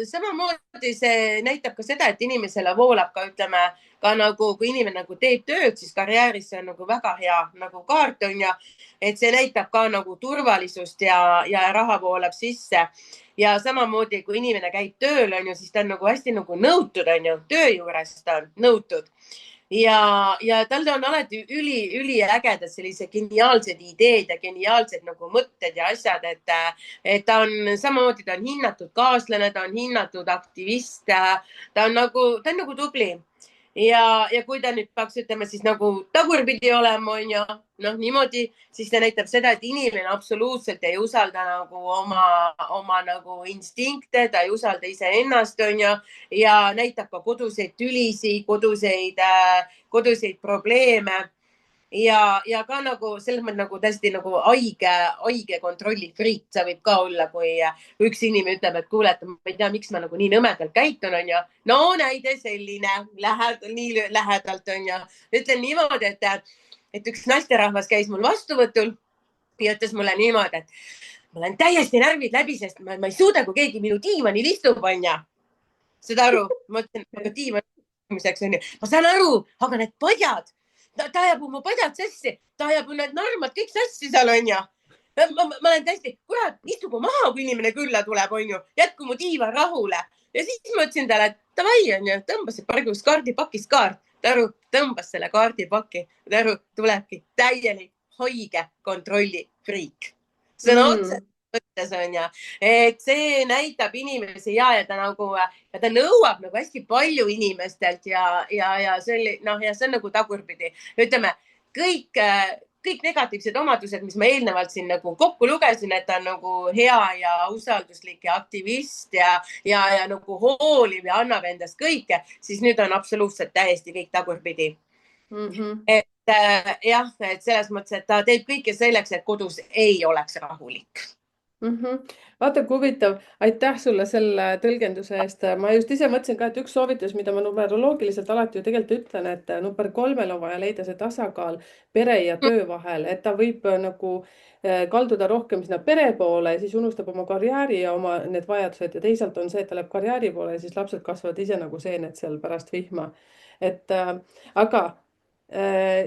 samamoodi see näitab ka seda, et inimesele voolab ka, ütleme, ka nagu, kui inimene nagu teeb tööd, siis karjääris see on nagu väga hea nagu kaart on ja, et see näitab ka nagu turvalisust ja raha voolab sisse. Ja samamoodi, kui inimene käib tööl, on ju, siis ta on nagu hästi nagu nõutud, on ju, töö juures ta on nõutud. ja tal on alati üliägedad sellised geniaalsed ideed ja geniaalsed nagu mõtted ja asjad, et ta on samamoodi, ta on hinnatud kaaslane, ta on hinnatud aktivist, ta on nagu tubli. Ja kui ta nüüd peaks, ütleme siis nagu tagurpidi olema, on ju, noh niimoodi, siis see näitab seda, et inimene absoluutselt ei usalda nagu oma nagu instinkte, ta ei usalda iseennast, on ju, ja näitab ka koduseid tülisid, koduseid probleeme ja ka nagu selles mõttes nagu täiesti nagu haige kontrollifriik sa võid ka olla, kui üks inimene ütleb, et kuule, et ma ei tea, miks ma nagu nii nõmedalt käitun, on ju. No näide selline nii lähedalt, on ju. Ütlen niimoodi, et üks naisterahvas käis mul vastuvõtul ja ütles mulle niimoodi, et ma olen täiesti närvid läbi, sest ma ei suuda, kui keegi minu diivanil istub, on ju. Seda aru? Ma ütlen, aga diivanimiseks on ju. Ma saan aru, aga need padjad, ta ajab oma padjad sassi, ta ajab need narmad kõik sassi seal, on ju. Ma olen täiesti, kurat, istugu maha, kui inimene külla tuleb, on ju. Jätku mu diivan rahule. Ja siis ma ütlesin talle, et davai, on ju, tõmbas praegust kaardipakist kaart. Taru, tõmbas selle kaardipaki. Taru, tulebki täielik haige kontrollifriik. Sõna otseselt mõttes on ju, et see näitab inimesi ja ta nõuab nagu hästi palju inimestelt ja see on nagu tagurpidi. Ütleme, kõik negatiivsed omadused, mis ma eelnevalt siin nagu kokku lugesin, et ta on nagu hea ja usalduslik ja aktivist ja nagu hooliv ja annab endast kõike, siis nüüd on absoluutselt täiesti kõik tagurpidi. Et jah, et selles mõttes, et ta teeb kõike selleks, et kodus ei oleks rahulik. Vaata, kui huvitav. Aitäh sulle selle tõlgenduse eest. Ma just ise mõtlesin ka, et üks soovitus, mida ma numeroloogiliselt alati ju tegelikult ütlen, et number 3 on vaja leida see tasakaal pere ja töö vahel, et ta võib nagu kalduda rohkem sinna pere poole ja siis unustab oma karjääri ja oma need vajadused ja teisalt on see, et ta läheb karjääri poole ja siis lapsed kasvavad ise nagu seened seal pärast vihma. Aga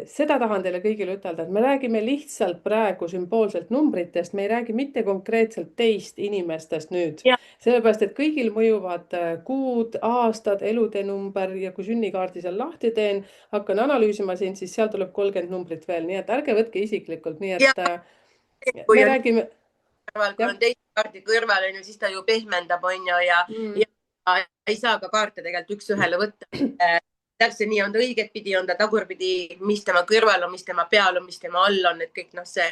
seda tahan teile kõigile ütelda, et me räägime lihtsalt praegu sümboolselt numbritest, me ei räägi mitte konkreetselt teist inimestest nüüd. Sellepärast, et kõigil mõjuvad kuud, aastad, elude number ja kui sünnikaardi seal lahti teen, hakkan analüüsima siin, siis seal tuleb 30 numbrit veel, nii et ärge võtke isiklikult, nii et me räägime. Kui on teise kaardi kõrval, siis ta ju pehmendab, on ju, ja ei saa ka kaarte tegelikult üks-ühele võtta. Täpselt nii on ta õigetpidi, on ta tagurpidi, mis tema kõrval on, mis tema peal on, mis tema all on, et kõik see.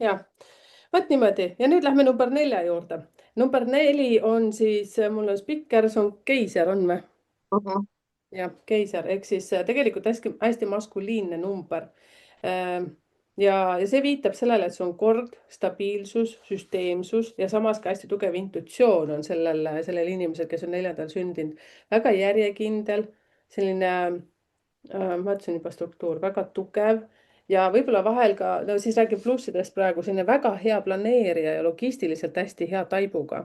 Jah, võt niimoodi. Ja nüüd lähme number 4 juurde. Number 4 on siis, mul on spikker, see on keiser, on me? Jah, keiser, ehk siis tegelikult hästi maskuliinne number. Ja see viitab sellele, et see on kord, stabiilsus, süsteemsus ja samas ka hästi tugev intuitsioon on sellel inimesel, kes on 4. sündinud. Väga järjekindel, selline, ma ütlesin juba struktuur, väga tugev ja võib-olla vahel ka, no siis räägib plussidest praegu, selline väga hea planeerija ja logistiliselt hästi hea taibuga.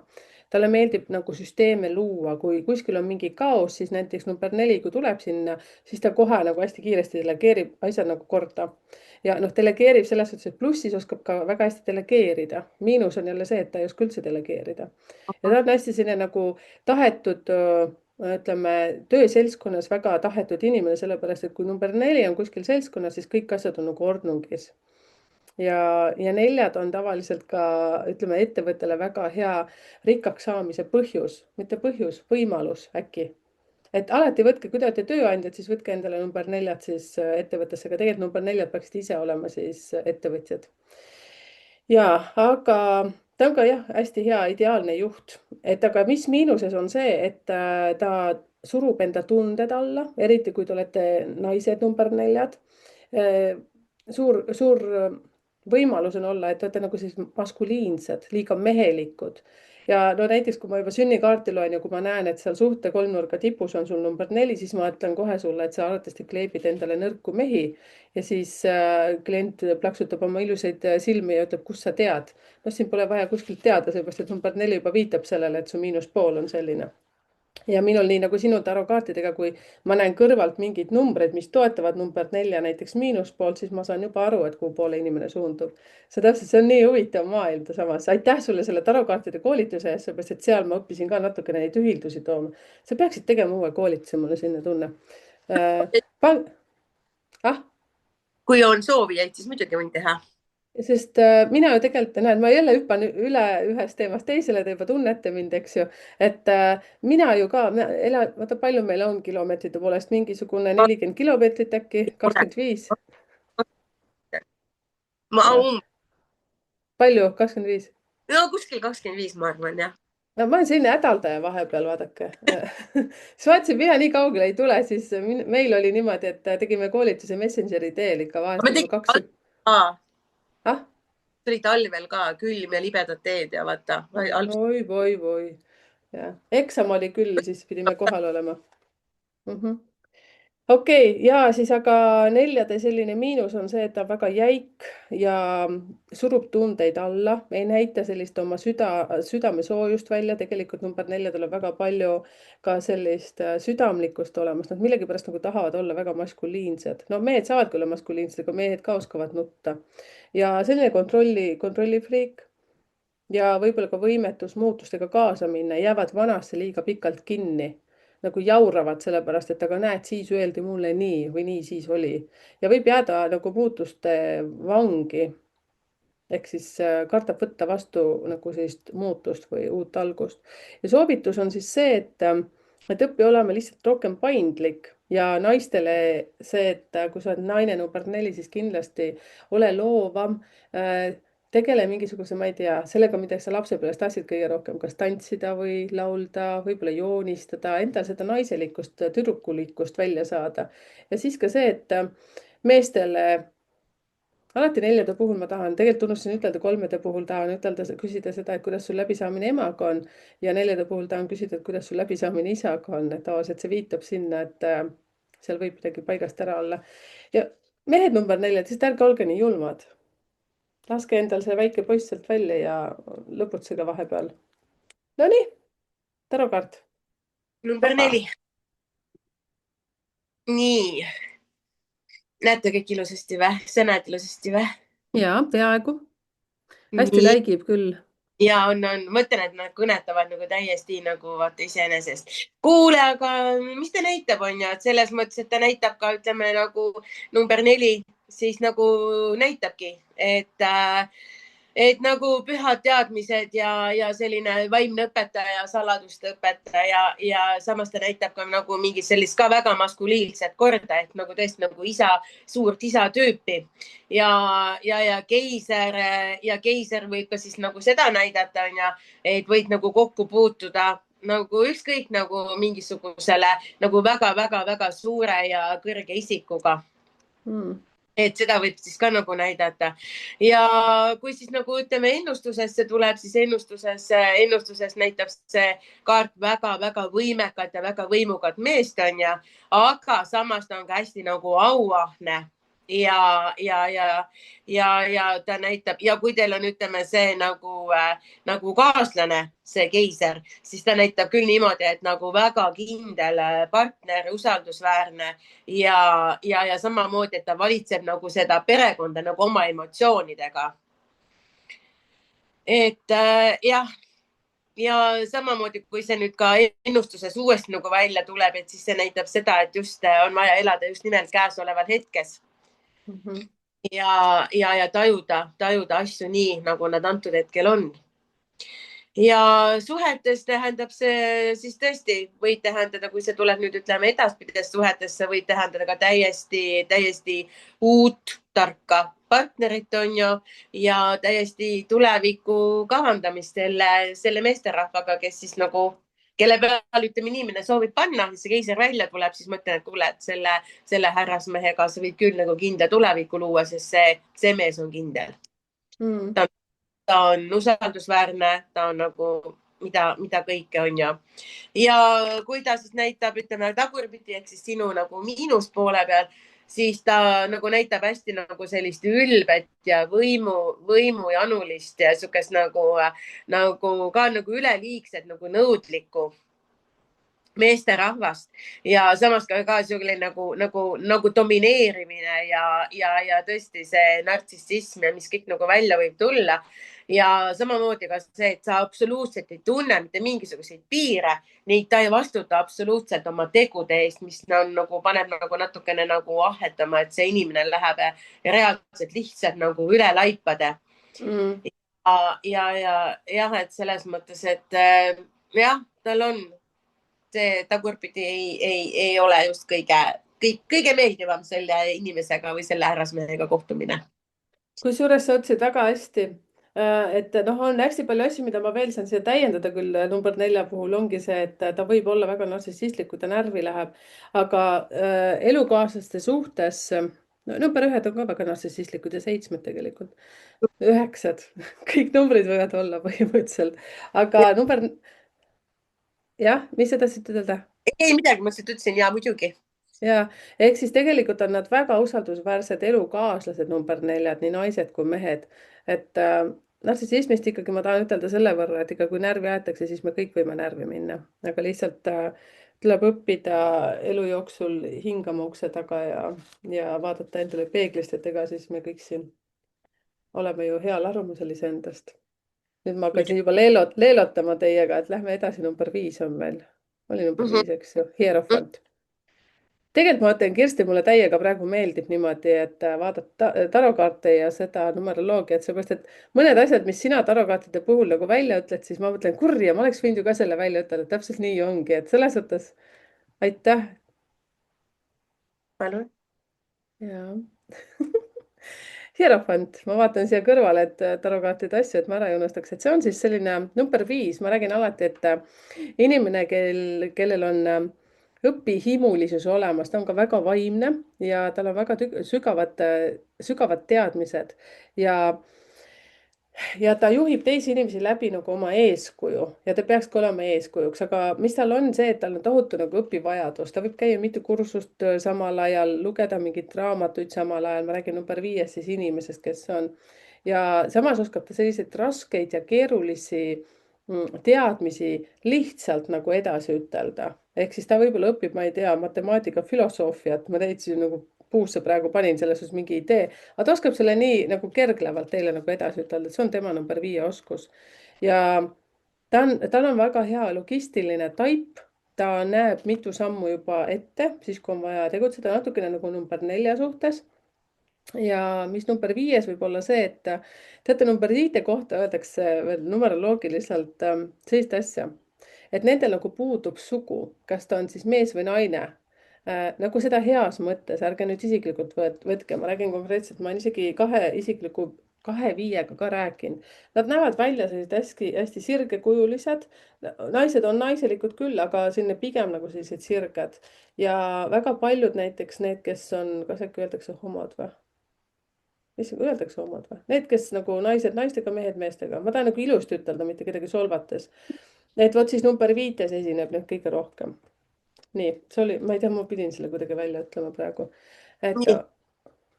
Talle meeldib nagu süsteeme luua, kui kuskil on mingi kaos, siis näiteks number 4, kui tuleb sinna, siis ta kohe nagu hästi kiiresti delegeerib asja nagu korda. Ja delegeerib selles suhtes, et plussis oskab ka väga hästi delegeerida. Miinus on jälle see, et ta ei oska üldse delegeerida. Ja ta on hästi selline nagu tahetud, ütleme, tööseltskonnas väga tahetud inimene, sellepärast, et kui number 4 on kuskil seltskonnas, siis kõik asjad on nagu ordnungis. Ja 4 on tavaliselt ka, ütleme, ettevõttele väga hea rikkaks saamise põhjus, mitte põhjus, võimalus äkki. Et alati võtke, kui te olete tööandjad, siis võtke endale number 4 siis ettevõttesse, aga tegelikult number 4 peaksid ise olema siis ettevõtjad. Ja, aga ta on ka jah, hästi hea ideaalne juht. Et aga mis miinuses on see, et ta surub enda tunded alla, eriti kui te olete naised number 4. Suur võimalus on olla, et te olete nagu siis maskuliinsed, liiga mehelikud. Ja no näiteks, kui ma juba sünnikaarti loen ja kui ma näen, et seal suhte kolmnurga tipus on sul number 4, siis ma ütlen kohe sulle, et sa arvatavasti kleebid endale nõrku mehi. Ja siis klient plaksutab oma ilusaid silmi ja ütleb, kus sa tead. No siin pole vaja kuskilt teada, seepärast, et number 4 juba viitab sellele, et su miinuspool on selline. Ja minul nii nagu sinu tarokaartidega, kui ma näen kõrvalt mingid numbreid, mis toetavad number 4 näiteks miinuspoolt, siis ma saan juba aru, et kuhu poole inimene suundub. See on nii huvitav maailm samas. Aitäh sulle selle tarokaartide koolituse eest, seepärast, et seal ma õppisin ka natukene neid ühildusi tooma. Sa peaksid tegema uue koolituse, mulle selline tunne. Pan-, ah, kui on soovijaid, siis muidugi võin teha. sest mina ju tegelikult, näed, ma jälle hüppan üle ühest teemast teisele, te juba tunnete mind, eks ju, et mina ju ka, vaata, palju meil on kilomeetrite poolest, mingisugune 40 kilomeetrit äkki, 25, Ma jah, palju, 25? no kuskil 25, ma arvan, jah. No ma olen selline hädaldaja vahepeal, vaadake. siis vaatasin, mina nii kaugele ei tule, siis meil oli niimoodi, et tegime koolituse Messengeri teel ikka vahest Ma tegime tegin kaks. Ah, see oli talvel ka, külm ja libedad teed ja vaata. oi. jah, eksam oli küll, siis pidime kohal olema. Okei, ja siis aga neljade selline miinus on see, et ta on väga jäik ja surub tundeid alla, ei näita sellist oma südamesoojust välja. Tegelikult number 4 tuleb väga palju ka sellist südamlikkust olemas. Nad millegipärast nagu tahavad olla väga maskuliinsed. No mehed saavad küll maskuliinsed, aga mehed ka oskavad nutta. Ja selline kontrollifriik ja võib-olla ka võimetus muutustega kaasa minna, jäävad vanasse liiga pikalt kinni, nagu jauravad sellepärast, et aga näed, siis öeldi mulle nii või nii siis oli. Ja võib jääda nagu muutuste vangi. Ehk siis kardab võtta vastu nagu sellist muutust või uut algust. Ja soovitus on siis see, et õpi olema lihtsalt rohkem paindlik ja naistele see, et kui sa oled naine number 4, siis kindlasti ole loovam, tegele mingisuguse, ma ei tea, sellega, mida sa lapsepõlves tahtsid kõige rohkem, kas tantsida või laulda, võib-olla joonistada, endal seda naiselikkust, tüdrukulikkust välja saada. Ja siis ka see, et meestele alati 4 puhul ma tahan, tegelikult unustasin ütelda, 3 puhul tahan ütelda, küsida seda, et kuidas sul läbisaamine emaga on ja 4 puhul tahan küsida, et kuidas sul läbisaamine isaga on, et tavaliselt see viitab sinna, et seal võib midagi paigast ära olla. Ja mehed number 4, siis ärge olge nii julmad. Laske endal see väike poiss sealt välja ja lõputsege vahepeal. Nonii, tarokaart. number 4. nii. Näete kõik ilusasti või? Sa näed ilusasti või? Jaa, peaaegu. Hästi Nii. läigib küll. Ja on. Ma ütlen, et nad kõnetavad nagu täiesti nagu vaata iseenesest. Kuule, aga mis ta näitab, on ju, et selles mõttes, et ta näitab ka, ütleme nagu number 4, siis nagu näitabki, et nagu pühad teadmised ja selline vaimne õpetaja, saladuste õpetaja ja samas ta näitab ka nagu mingit sellist ka väga maskuliinset korda, et nagu tõesti nagu isa, suurt isa tüüpi ja keiser võib ka siis nagu seda näidata, on ju, et võid nagu kokku puutuda nagu ükskõik nagu mingisugusele nagu väga-väga-väga suure ja kõrge isikuga. Et seda võib siis ka nagu näidata. Ja kui siis nagu ütleme ennustusesse tuleb, siis ennustuses näitab see kaart väga-väga võimekat ja väga võimukat meest, on ju, aga samas ta on ka hästi nagu auahne. Ja ta näitab ja kui teil on, ütleme, see nagu kaaslane, see keiser, siis ta näitab küll niimoodi, et nagu väga kindel partner, usaldusväärne ja samamoodi, et ta valitseb nagu seda perekonda nagu oma emotsioonidega. Et jah, ja samamoodi, kui see nüüd ka ennustuses uuesti nagu välja tuleb, et siis see näitab seda, et just on vaja elada just nimelt käesoleval hetkes. Ja tajuda asju nii, nagu nad antud hetkel on. Ja suhetes tähendab see siis tõesti võib tähendada, kui see tuleb nüüd, ütleme, edaspidises suhetesse, võib tähendada ka täiesti uut tarka partnerit, on ju, ja täiesti tuleviku kavandamist selle meesterahvaga, kes siis nagu kelle peal, ütleme, inimene soovib panna, see keiser välja tuleb, siis mõtlen, et kuule, et selle härrasmehega sa võid küll nagu kindla tulevikku luua, sest see mees on kindel. Ta on usaldusväärne, ta on nagu mida kõike, on ju. Ja kui ta siis näitab, ütleme, tagurpidi, et siis sinu nagu miinuspoole peal, siis ta nagu näitab hästi nagu sellist ülbet ja võimujanulist ja sihukest nagu ka nagu üleliigset nagu nõudlikku meesterahvast ja samas ka selline nagu domineerimine ja tõesti see nartsissism ja mis kõik nagu välja võib tulla. ja samamoodi ka see, et sa absoluutselt ei tunne mitte mingisuguseid piire, nii ta ei vastuta absoluutselt oma tegude eest, mis on nagu paneb nagu natukene nagu ahhetama, et see inimene läheb reaalselt lihtsalt nagu üle laipade. Jah, et selles mõttes, et jah, tal on see tagurpidi ei ole just kõige meeldivam selle inimesega või selle härrasmehega kohtumine. Kusjuures sa ütlesid väga hästi, et noh, on hästi palju asju, mida ma veel saan siia täiendada küll number 4 puhul ongi see, et ta võib olla väga narcissistlik, kui ta närvi läheb, aga elukaaslaste suhtes, no number 1 on ka väga narcissistlikud ja 7 tegelikult, 9, kõik numbrid võivad olla põhimõtteliselt, aga number, jah, mis sa tahtsid ütelda? Ei midagi, ma lihtsalt ütlesin ja muidugi. Ja ehk siis tegelikult on nad väga usaldusväärsed elukaaslased number 4, nii naised kui mehed. Et narcissismist ikkagi ma tahan ütelda selle võrra, et ikka kui närvi aetakse, siis me kõik võime närvi minna. Aga lihtsalt tuleb õppida elu jooksul hingama ukse taga ja vaadata endale peeglist, et ega siis me kõik siin oleme ju heal arvamusel iseendast. Nüüd ma hakkasin juba leelotama teiega, et lähme edasi, number 5 on veel. Oli number 5, eks ju, hierofant. Tegelikult ma ütlen, Kirsti, mulle täiega praegu meeldib niimoodi, et vaadata tarokaarte ja seda numeroloogiat, seepärast, et mõned asjad, mis sina tarokaartide puhul nagu välja ütled, siis ma mõtlen, kurja, ma oleks võinud ju ka selle välja ütelda, täpselt nii ongi, et selles mõttes aitäh. Palun. Jaa. Hierofant, ma vaatan siia kõrvale, et tarokaartide asju, et ma ära ei unustaks, et see on siis selline number 5, ma räägin alati, et inimene, kellel on õpihimulisus olemas, ta on ka väga vaimne ja tal on väga sügavad teadmised ja ta juhib teisi inimesi läbi nagu oma eeskuju ja ta peakski olema eeskujuks, aga mis tal on see, et tal on tohutu nagu õpivajadus, ta võib käia mitu kursust samal ajal, lugeda mingeid raamatuid samal ajal, ma räägin number 5 siis inimesest, kes on ja samas oskab ta selliseid raskeid ja keerulisi teadmisi lihtsalt nagu edasi ütelda. Ehk siis ta võib-olla õpib, ma ei tea, matemaatika, filosoofiat, ma täitsa nagu puusse praegu panin selles suhtes mingi idee, aga ta oskab selle nii nagu kerglevalt teile nagu edasi ütelda, et see on tema number 5 oskus. Ja tal on väga hea logistiline taip, ta näeb mitu sammu juba ette, siis kui on vaja tegutseda natukene nagu number 4 suhtes. Ja mis number 5 võib olla see, et teate, number 5 kohta öeldakse veel numeroloogiliselt sellist asja, et nendel nagu puudub sugu, kas ta on siis mees või naine. Nagu seda heas mõttes, ärge nüüd isiklikult võtke, ma räägin konkreetselt, ma olen isegi kahe 5-ga ka rääkinud. Nad näevad välja sellised hästi sirgekujulised, naised on naiselikud küll, aga selline pigem nagu sellised sirged ja väga paljud näiteks need, kes on, kas äkki öeldakse homod või? Mis öeldakse homod või? Need, kes nagu naised naistega, mehed meestega. Ma tahan nagu ilusti ütelda, mitte kedagi solvates. Et vot siis number 5 esineb nüüd kõige rohkem. Nii, see oli, ma ei tea, ma pidin selle kuidagi välja ütlema praegu. Et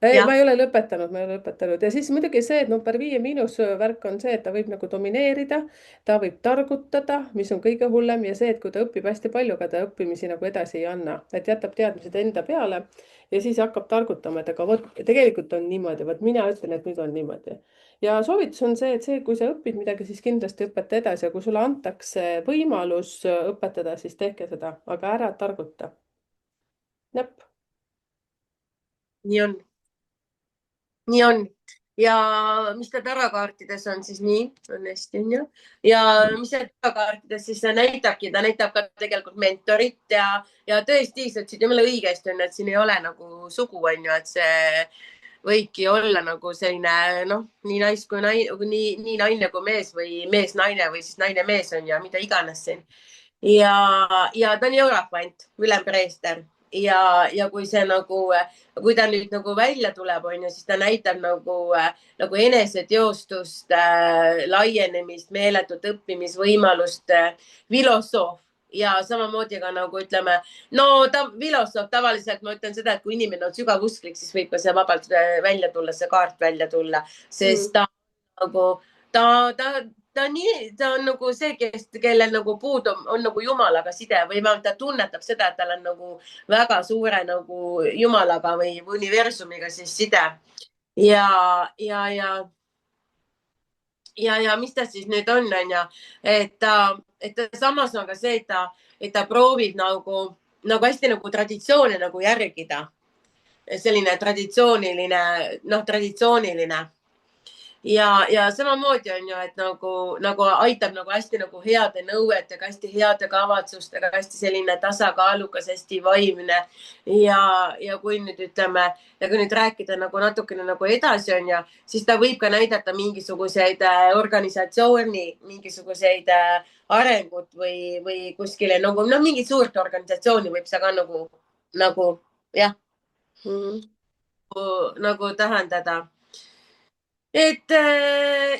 ei, ma ei ole lõpetanud ja siis muidugi see, et number 5 miinusvärk on see, et ta võib nagu domineerida, ta võib targutada, mis on kõige hullem ja see, et kui ta õpib hästi palju, aga ta õppimisi nagu edasi ei anna, et jätab teadmised enda peale ja siis hakkab targutama, et aga vot tegelikult on niimoodi, vot mina ütlen, et nüüd on niimoodi. Ja soovitus on see, et kui sa õpid midagi, siis kindlasti õpeta edasi ja kui sulle antakse võimalus õpetada, siis tehke seda, aga ära targuta. Näpp. Nii on. Ja mis ta tarakaartides on siis nii, on hästi, on ju. Ja mis see tarakaartides siis näitabki, ta näitab ka tegelikult mentorit ja tõesti, sa ütlesid jumala õigesti, on, et siin ei ole nagu sugu, on ju, et see võibki olla nagu selline, noh, nii nais kui nii naine kui mees või mees-naine või siis naine-mees on ja mida iganes siin. Ja ta on eurofant, ülempreester. Ja kui see nagu, kui ta nüüd nagu välja tuleb, on ju, siis ta näitab nagu eneseteostust, laienemist, meeletut õppimisvõimalust, filosoof ja samamoodi ka nagu ütleme, no filosoof tavaliselt ma ütlen seda, et kui inimene on sügavusklik, siis võib ka see vabalt välja tulla, see kaart välja tulla, sest ta nagu, ta on nagu see, kellel nagu puudub, on nagu Jumalaga side või vähemalt ta tunnetab seda, et tal on nagu väga suure nagu Jumalaga või universumiga siis side. Ja ja mis ta siis nüüd on ju, et ta samas on ka see, et ta proovib nagu hästi nagu traditsioone nagu järgida. Selline traditsiooniline. Ja samamoodi on ju, et nagu aitab nagu hästi nagu heade nõuetega, hästi heade kavatsustega, hästi selline tasakaalukas, hästi vaimne. Ja kui nüüd ütleme, ja kui nüüd rääkida nagu natukene nagu edasi on ju, siis ta võib ka näidata mingisuguseid organisatsiooni, mingisuguseid arengut või kuskile nagu mingit suurt organisatsiooni võib see ka nagu jah nagu tähendada. Et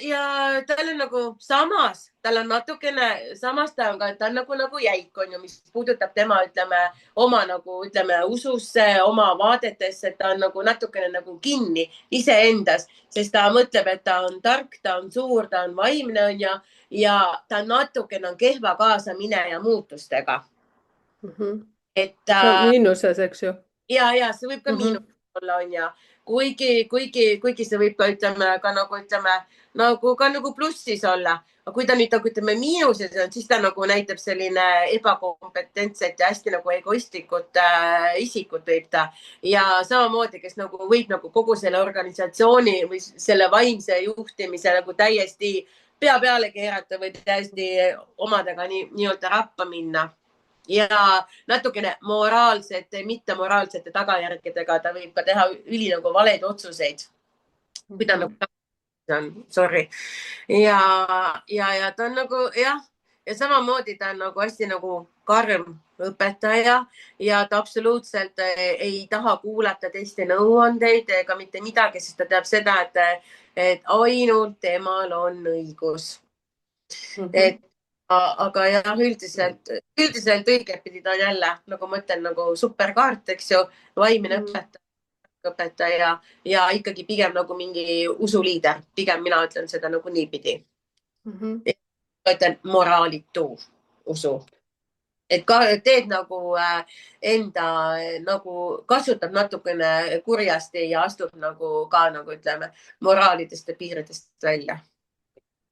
ja tal on nagu samas, tal on natukene, samas ta on nagu jäik, on ju, mis puudutab tema, ütleme, oma nagu, ütleme, ususse, oma vaadetesse, et ta on nagu natukene nagu kinni iseendas, sest ta mõtleb, et ta on tark, ta on suur, ta on vaimne, on ju, ja ta natukene on kehva kaasamineja muutustega. Et see on miinuses, eks ju? Ja see võib ka miinus olla, on ju. Kuigi see võib ka nagu plussis olla. Aga kui ta nüüd ütleme miinuses on, siis ta nagu näitab selline ebakompetentset ja hästi nagu egoistlikut isikut võib ta. Ja samamoodi, kes nagu võib nagu kogu selle organisatsiooni või selle vaimse juhtimise nagu täiesti pea peale keerata või täiesti omadega nii-öelda rappa minna. Ja natukene moraalsete, mittemoraalsete tagajärgedega ta võib ka teha üli nagu valeid otsuseid. Kui ta nagu on, sorry. Ja ta on nagu jah, ja samamoodi ta on nagu hästi nagu karm õpetaja ja ta absoluutselt ei taha kuulata teiste nõuandeid ega mitte midagi, sest ta teab seda, et ainult temal on õigus. Aga jah, üldiselt õigetpidi ta on jälle, nagu ma ütlen, nagu superkaart, eks ju, vaimne õpetaja ja ikkagi pigem nagu mingi usuliider. Pigem mina ütlen seda nagu niipidi. Ma ütlen moraalitu usu. Et teed nagu enda nagu kasutab natukene kurjasti ja astub nagu ka nagu ütleme moraalidest ja piiridest välja.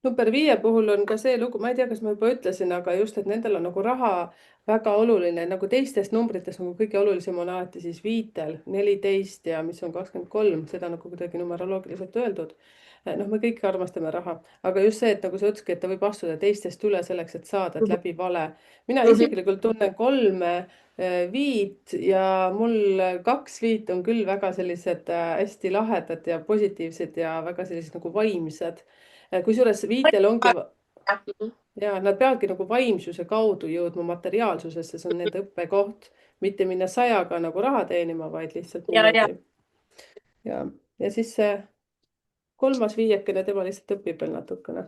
Number 5 puhul on ka see lugu, ma ei tea, kas ma juba ütlesin, aga just, et nendel on nagu raha väga oluline, nagu teistes numbrites nagu kõige olulisem on alati siis 5-tel 14 ja mis on 23, seda nagu kuidagi numeroloogiliselt öeldud. Noh, me kõik armastame raha, aga just see, et nagu sa ütleski, et ta võib astuda teistest üle selleks, et saada, et läbi vale. Mina isiklikult tunnen 3 5 ja mul 2 5 on küll väga sellised hästi lahedad ja positiivsed ja väga sellised nagu vaimsed. Kusjuures 5-tel ongi ja nad peavadki nagu vaimsuse kaudu jõudma materiaalsusesse, see on nende õppekoht, mitte minna 100-ga nagu raha teenima, vaid lihtsalt niimoodi. Ja siis see 3. viiekene, tema lihtsalt õpib veel natukene.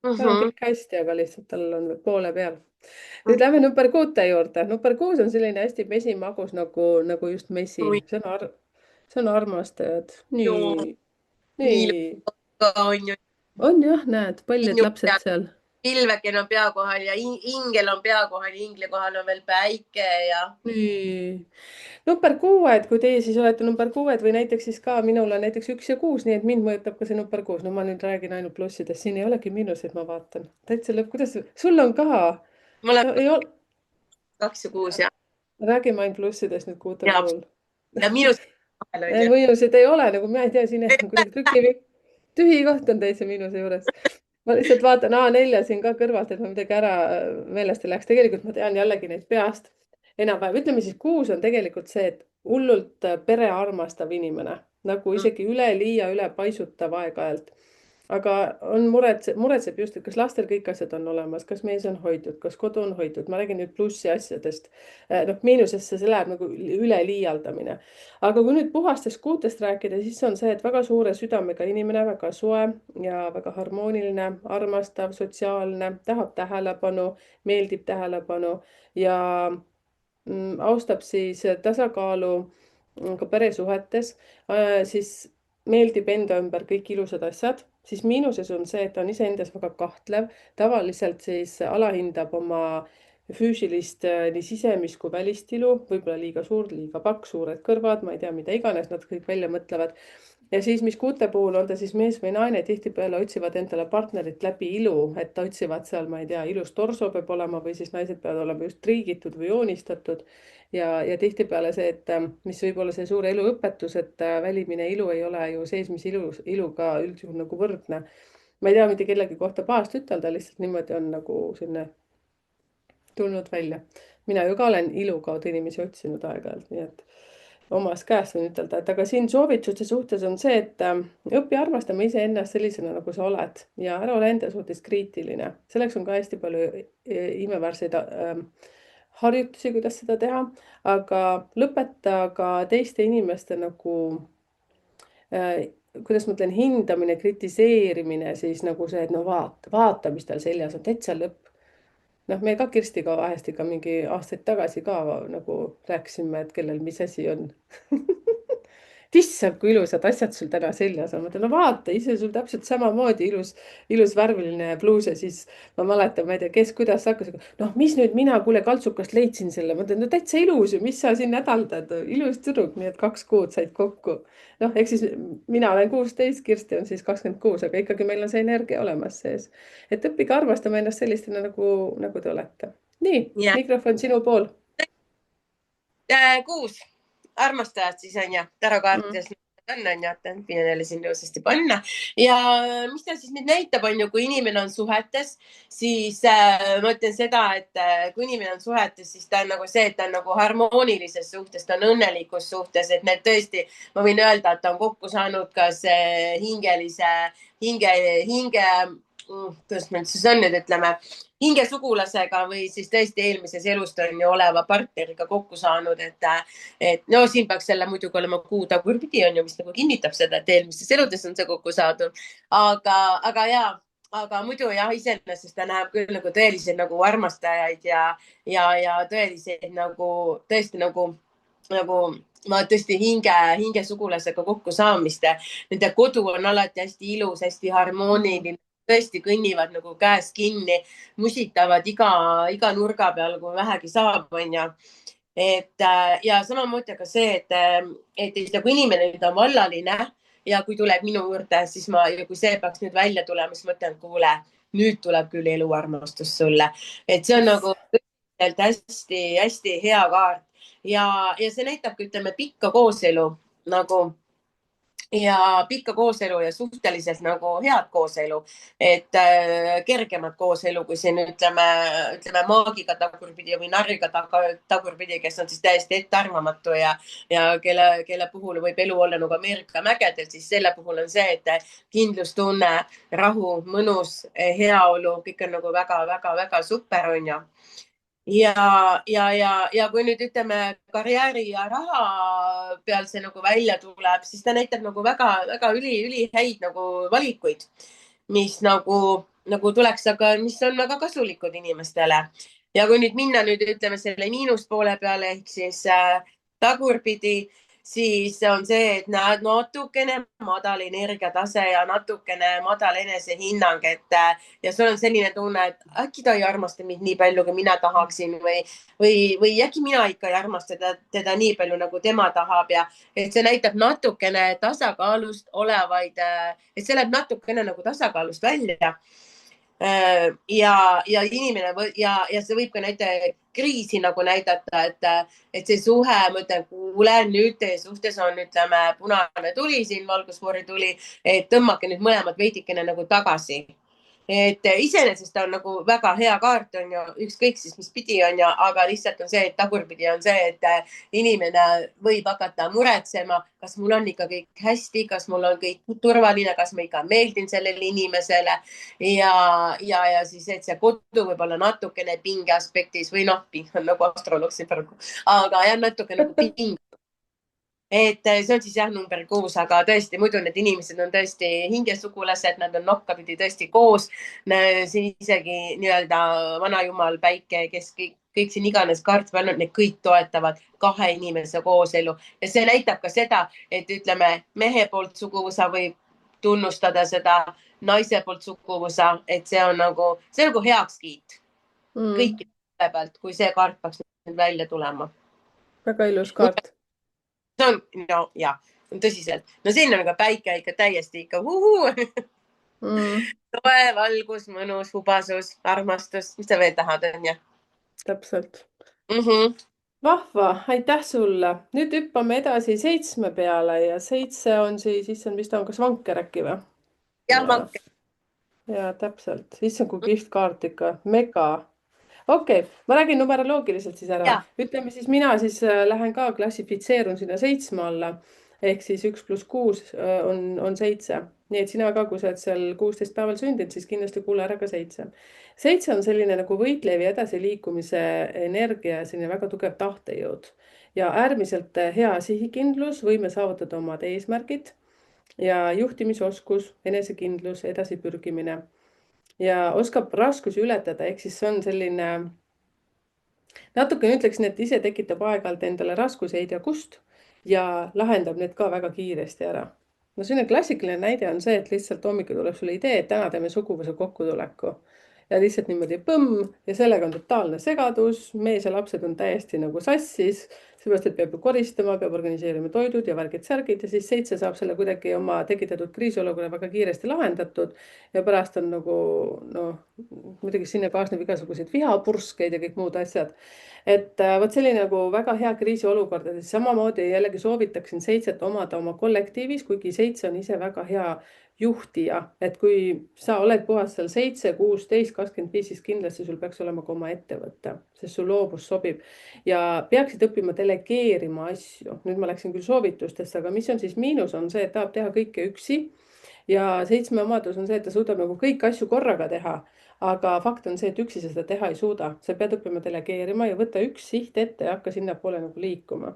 Tal on kõik hästi, aga lihtsalt tal on poole peal. Nüüd lähme number 6 juurde. Number 6 on selline hästi mesimagus nagu just mesi. See on armastajad. Nii. On jah, näed, paljud lapsed seal. Pilveken on pea kohal ja ingel on pea kohal ja ingli kohal on veel päike ja. Nii. Number 6, kui teie siis olete number 6 või näiteks siis ka minul on näiteks 1 ja 6, nii et mind mõjutab ka see number 6. No ma nüüd räägin ainult plussidest, siin ei olegi miinuseid, ma vaatan. Täitsa lõpp, kuidas, sul on ka? Mul on 2 ja 6 ja. Räägime ainult plussidest nüüd 6 puhul. Ja miinuseid ei ole, nagu ma ei tea, siin kuidagi tühi koht on täitsa miinuse juures. Ma lihtsalt vaatan A4 siin ka kõrvalt, et ma midagi ära meelest ei läheks. Tegelikult ma tean jällegi neid peast enam-vähem. Ütleme siis 6 on tegelikult see, et hullult perearmastav inimene, nagu isegi üleliia, ülepaisutav aeg-ajalt. Aga on muretseb just, et kas lastel kõik asjad on olemas, kas mees on hoitud, kas kodu on hoitud. Ma räägin nüüd plussi asjadest. Miinusesse see läheb nagu üleliialdamine. Aga kui nüüd puhastest 6-test rääkida, siis on see, et väga suure südamega inimene, väga soe ja väga harmooniline, armastav, sotsiaalne, tahab tähelepanu, meeldib tähelepanu ja austab siis tasakaalu ka peresuhetes, siis meeldib enda ümber kõik ilusad asjad, siis miinuses on see, et ta on iseendas väga kahtlev, tavaliselt siis alahindab oma füüsilist nii sisemist kui välistilu, võib-olla liiga suur, liiga paks, suured kõrvad, ma ei tea, mida iganes nad kõik välja mõtlevad. ja siis, mis kuute puhul on ta siis mees või naine, tihtipeale otsivad endale partnerit läbi ilu, et otsivad seal, ma ei tea, ilus torso peab olema või siis naised peavad olema just triigitud või joonistatud. Ja tihtipeale see, et mis võib olla see suur eluõpetus, et välimine ilu ei ole ju seesmise iluga üldjuhul nagu võrdne. Ma ei tea mitte kellegi kohta pahast ütelda, lihtsalt niimoodi on nagu selline tulnud välja. Mina ju ka olen ilu kaudu inimesi otsinud aeg-ajalt, nii et omast käest võin ütelda, et aga siin soovituste suhtes on see, et õpi armastama iseennast sellisena, nagu sa oled ja ära ole enda suhtes kriitiline. Selleks on ka hästi palju imeväärseid harjutusi, kuidas seda teha, aga lõpeta ka teiste inimeste nagu kuidas ma ütlen, hindamine, kritiseerimine, siis nagu see, et no vaata, mis tal seljas on, täitsa lõpp. Noh, me ka Kirstiga vahest ikka mingi aastaid tagasi ka nagu rääkisime, et kellel mis asi on. Issand, kui ilusad asjad sul täna seljas on. Ma ütlen, no vaata, ise sul täpselt samamoodi ilus värviline bluus ja siis ma mäletan, ma ei tea, kes, kuidas hakkas. Noh, mis nüüd mina, kuule, kaltsukast leidsin selle. Ma ütlen, no täitsa ilus ju, mis sa siin hädaldad. Ilus tüdruk, nii et 2 kuud said kokku. Noh, ehk siis mina olen 16, Kirsti on siis 26, aga ikkagi meil on see energia olemas sees. Et õppige armastama ennast sellistena, nagu te olete. Nii, mikrofon sinu pool. 6 armastajat siis on ju, tarokaartides on ju, et püüan jälle siin ilusasti panna. Ja mis ta siis nüüd näitab, on ju, kui inimene on suhetes, siis ma ütlen seda, et kui inimene on suhetes, siis ta on nagu see, et ta on nagu harmoonilises suhtes, ta on õnnelikus suhtes, et need tõesti, ma võin öelda, et ta on kokku saanud kas hingelise, kuidas meil siis on nüüd, ütleme, hingesugulasega või siis tõesti eelmises elust on ju oleva partneriga kokku saanud, et no siin peaks selle muidugi olema kuu tagurpidi on ju, mis nagu kinnitab seda, et eelmistes eludes on see kokku saadud. Aga jaa, aga muidu jah, iseenesest ta näeb küll nagu tõeliseid nagu armastajaid ja tõeliseid nagu tõesti nagu ma tõesti hingesugulasega kokku saamist. Nende kodu on alati hästi ilus, hästi harmooniline. Tõesti kõnnivad nagu käes kinni, musitavad iga nurga peal, kui vähegi saab, on ju. Ja samamoodi ka see, et kui inimene nüüd on vallaline ja kui tuleb minu juurde, siis kui see peaks nüüd välja tulema, siis mõtlen, kuule, nüüd tuleb küll eluarmastus sulle. Et see on nagu hästi-hästi hea kaart ja see näitabki, ütleme, pikka kooselu nagu ja pikka kooselu ja suhteliselt nagu head kooselu, et kergemat kooselu, kui siin ütleme maagiga tagurpidi või narriga tagurpidi, kes on siis täiesti ettearvamatu ja kelle puhul võib elu olla nagu Ameerika mägedel, siis selle puhul on see, et kindlustunne, rahu, mõnus, heaolu, kõik on nagu väga-väga-väga super, on ju. Ja kui nüüd ütleme karjääri ja raha peal see nagu välja tuleb, siis ta näitab nagu väga ülihäid nagu valikuid, mis nagu tuleks, aga mis on väga kasulikud inimestele. Ja kui nüüd minna ütleme selle miinuspoole peale ehk siis tagurpidi, siis on see, et näed natukene madal energiatase ja natukene madal enesehinnang, ja sul on selline tunne, et äkki ta ei armasta mind nii palju, kui mina tahaksin või äkki mina ikka ei armasta teda nii palju, nagu tema tahab ja et see näitab natukene tasakaalust olevaid, et see läheb natukene nagu tasakaalust välja. Ja inimene ja see võib ka näite kriisi nagu näidata, et see suhe, ma ütlen, kuule, nüüd teie suhtes on, ütleme, punane tuli siin, valgusfoori tuli, et tõmmake nüüd mõlemad veidikene nagu tagasi. Et iseenesest on nagu väga hea kaart, on ju, ükskõik siis, mis pidi on ju, aga lihtsalt on see, et tagurpidi on see, et inimene võib hakata muretsema, kas mul on ikka kõik hästi, kas mul on kõik turvaline, kas ma ikka meeldin sellele inimesele ja siis, et see kodu võib olla natukene pinge aspektis või noh, nagu astroloog siin praegu, aga jah, natuke nagu pinge. Et see on siis jah number 6, aga tõesti muidu need inimesed on tõesti hingesugulased, nad on nokkapidi tõesti koos. Siin isegi nii-öelda vanajumal, päike, kes kõik siin iganes kaart peal on, need kõik toetavad 2 inimese kooselu ja see näitab ka seda, et ütleme mehe poolt suguvõsa võib tunnustada seda naise poolt suguvõsa, et see on nagu heakskiit kõikide pealt, kui see kaart peaks nüüd välja tulema. Väga ilus kaart. See on, no jah, tõsiselt. No siin on ka päike ikka täiesti ikka toe, valgus, mõnus, hubasus, armastus, mis sa veel tahad, on ju? Täpselt. -hmm. Vahva, aitäh sulle. Nüüd hüppame edasi 7 peale ja 7 on siis, issand, mis ta on, kas vanker äkki või? jah, vanker. Ja täpselt, issand kui kihvt kaart ikka, mega. Okei, ma räägin numeroloogiliselt siis ära. Ütleme siis mina siis lähen ka klassifitseerun sinna 7 alla. Ehk siis 1 + 6 on 7. Nii et sina ka, kui sa oled seal 16 päeval sündinud, siis kindlasti kuule ära ka 7. 7 on selline nagu võitlev ja edasiliikumise energia, selline väga tugev tahtejõud. Ja äärmiselt hea sihikindlus, võime saavutada omad eesmärgid ja juhtimisoskus, enesekindlus, edasipürgimine. Ja oskab raskusi ületada, ehk siis see on selline, natukene ütleksin, et ise tekitab aeg-ajalt endale raskusi, ei tea kust, ja lahendab need ka väga kiiresti ära. No selline klassikaline näide on see, et lihtsalt hommikul tuleb sulle idee, et täna teeme suguvõsa kokkutuleku. Ja lihtsalt niimoodi põmm ja sellega on totaalne segadus, mees ja lapsed on täiesti nagu sassis, seepärast, et peab ju koristama, peab organiseerima toidud ja värgid-särgid ja siis 7 saab selle kuidagi oma tekitatud kriisiolukorra väga kiiresti lahendatud. Ja pärast on nagu, noh, muidugi sinna kaasneb igasuguseid vihapurskeid ja kõik muud asjad. Et vot selline nagu väga hea kriisiolukord ja siis samamoodi jällegi soovitaksin 7 omada oma kollektiivis, kuigi 7 on ise väga hea juhtija, et kui sa oled puhas seal 7, 16, 25, siis kindlasti sul peaks olema ka oma ettevõte, sest sul loovus sobib ja peaksid õppima delegeerima asju. Nüüd ma läksin küll soovitustesse, aga mis on siis miinus, on see, et tahab teha kõike üksi ja 7 omadus on see, et ta suudab nagu kõiki asju korraga teha. Aga fakt on see, et üksi seda teha ei suuda. Sa pead õppima delegeerima ja võtta üks siht ette ja hakka sinnapoole nagu liikuma.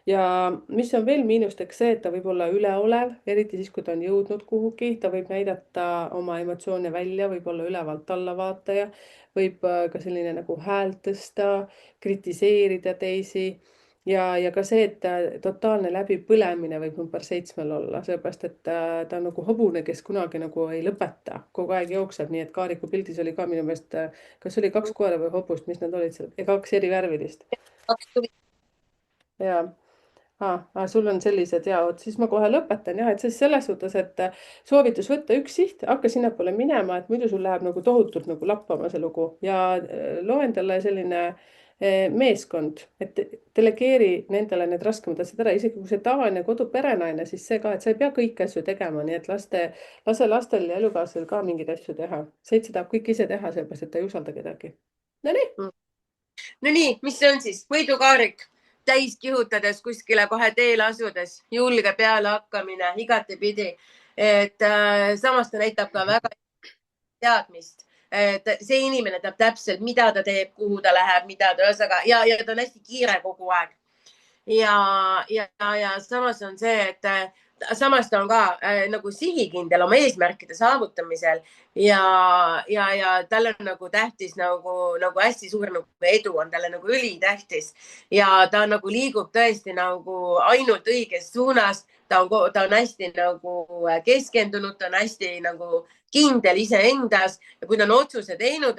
Ja mis on veel miinusteks see, et ta võib olla üleolev, eriti siis, kui ta on jõudnud kuhugi, ta võib näidata oma emotsioone välja, võib olla ülevalt alla vaataja, võib ka selline nagu häält tõsta, kritiseerida teisi. Ja ka see, et totaalne läbipõlemine võib number 7 olla, seepärast, et ta on nagu hobune, kes kunagi nagu ei lõpeta, kogu aeg jookseb, nii et Kaariku pildis oli ka minu meelest, kas oli 2 koera või hobust, mis nad olid seal, 2 eri värvilist. Ja, sul on sellised ja siis ma kohe lõpetan jah, et siis selles suhtes, et soovitus võtta üks siht, hakka sinnapoole minema, et muidu sul läheb nagu tohutult nagu lappama see lugu ja loo endale selline meeskond, et delegeeri nendele need raskemad asjad ära, isegi kui see tavaline koduperenaine, siis see ka, et sa ei pea kõiki asju tegema, nii et lase lastel ja elukaaslasel ka mingeid asju teha. 7 tahab kõik ise teha, seepärast, et ta ei usalda kedagi. Nonii, mis see on siis? Võidukaarik täis kihutades kuskile kohe teele asudes, julge pealehakkamine igatepidi. Et samas ta näitab ka väga teadmist. See inimene teab täpselt, mida ta teeb, kuhu ta läheb, mida ta ühesõnaga ja ta on hästi kiire kogu aeg. Ja samas on see, et samas ta on ka nagu sihikindel oma eesmärkide saavutamisel ja tal on nagu tähtis nagu hästi suur nagu edu on talle nagu ülitähtis ja ta nagu liigub tõesti nagu ainult õiges suunas. Ta on hästi nagu keskendunud, ta on hästi nagu kindel iseendas ja kui ta on otsuse teinud,